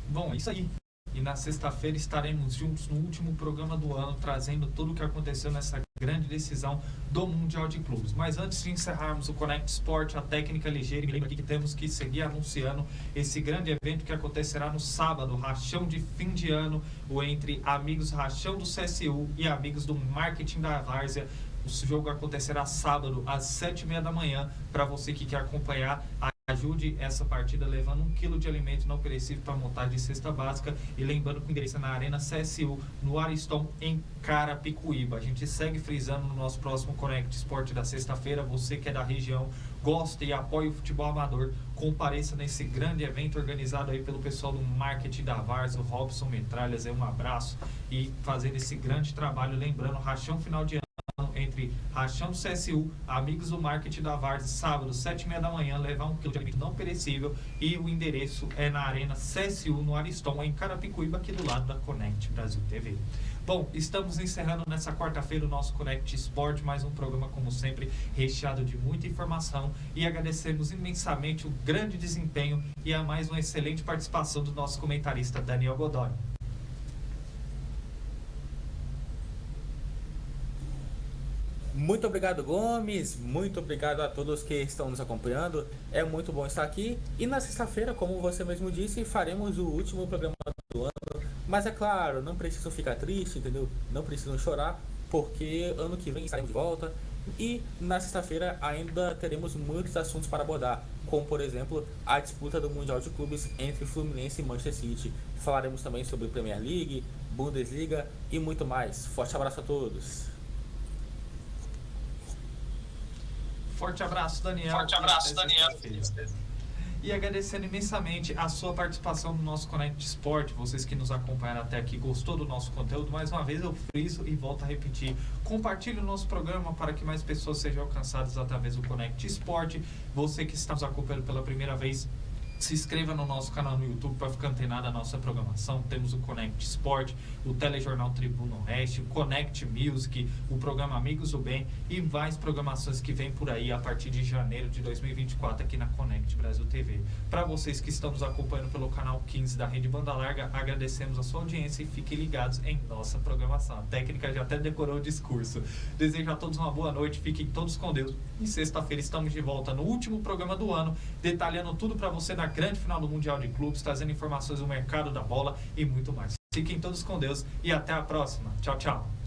Bom, é isso aí. E na sexta-feira estaremos juntos no último programa do ano, trazendo tudo o que aconteceu nessa grande decisão do Mundial de Clubes. Mas antes de encerrarmos o Connect Sport, a técnica ligeira, me lembro aqui que temos que seguir anunciando esse grande evento que acontecerá no sábado, rachão de fim de ano, entre amigos rachão do CSU e amigos do marketing da Várzea. O jogo acontecerá sábado às 7h30 da manhã. Para você que quer acompanhar, ajude essa partida levando 1 kg de alimento não perecível para montar de cesta básica, e lembrando que o endereço é na Arena CSU, no Ariston, em Carapicuíba. A gente segue frisando no nosso próximo Connect Sport da sexta-feira. Você que é da região, gosta e apoia o futebol amador, compareça nesse grande evento organizado aí pelo pessoal do marketing da Várzea, o Robson Metralhas, um abraço, e fazendo esse grande trabalho, lembrando, rachão final de ano entre rachão do CSU, amigos do marketing da Várzea, sábado, 7h30 da manhã, levar 1 kg de alimento não perecível, e o endereço é na Arena CSU, no Ariston, em Carapicuíba, aqui do lado da Connect Brasil TV. Bom, estamos encerrando nessa quarta-feira o nosso Connect Sport, mais um programa, como sempre, recheado de muita informação, e agradecemos imensamente o grande desempenho e a mais uma excelente participação do nosso comentarista Daniel Godoy. Muito obrigado, Gomes, muito obrigado a todos que estão nos acompanhando, é muito bom estar aqui, e na sexta-feira, como você mesmo disse, faremos o último programa do ano, mas é claro, não precisam ficar tristes, entendeu? Não precisam chorar, porque ano que vem estaremos de volta, e na sexta-feira ainda teremos muitos assuntos para abordar, como por exemplo, a disputa do Mundial de Clubes entre Fluminense e Manchester City. Falaremos também sobre Premier League, Bundesliga e muito mais. Forte abraço a todos. Forte abraço, Daniel. Forte abraço, Daniel. E agradecendo imensamente a sua participação no nosso Connect Sport. Vocês que nos acompanharam até aqui, gostou do nosso conteúdo? Mais uma vez eu friso e volto a repetir. Compartilhe o nosso programa para que mais pessoas sejam alcançadas através do Connect Sport. Você que está nos acompanhando pela primeira vez, se inscreva no nosso canal no YouTube para ficar antenado da nossa programação. Temos o Connect Sport, o Telejornal Tribuna Oeste, o Connect Music, o programa Amigos do Bem e mais programações que vem por aí a partir de janeiro de 2024 aqui na Connect Brasil TV. Para vocês que estão nos acompanhando pelo canal 15 da Rede Banda Larga, agradecemos a sua audiência e fiquem ligados em nossa programação. A técnica já até decorou o discurso. Desejo a todos uma boa noite, fiquem todos com Deus. E sexta-feira estamos de volta no último programa do ano, detalhando tudo para você na grande final do Mundial de Clubes, trazendo informações do mercado da bola e muito mais. Fiquem todos com Deus e até a próxima. Tchau, tchau.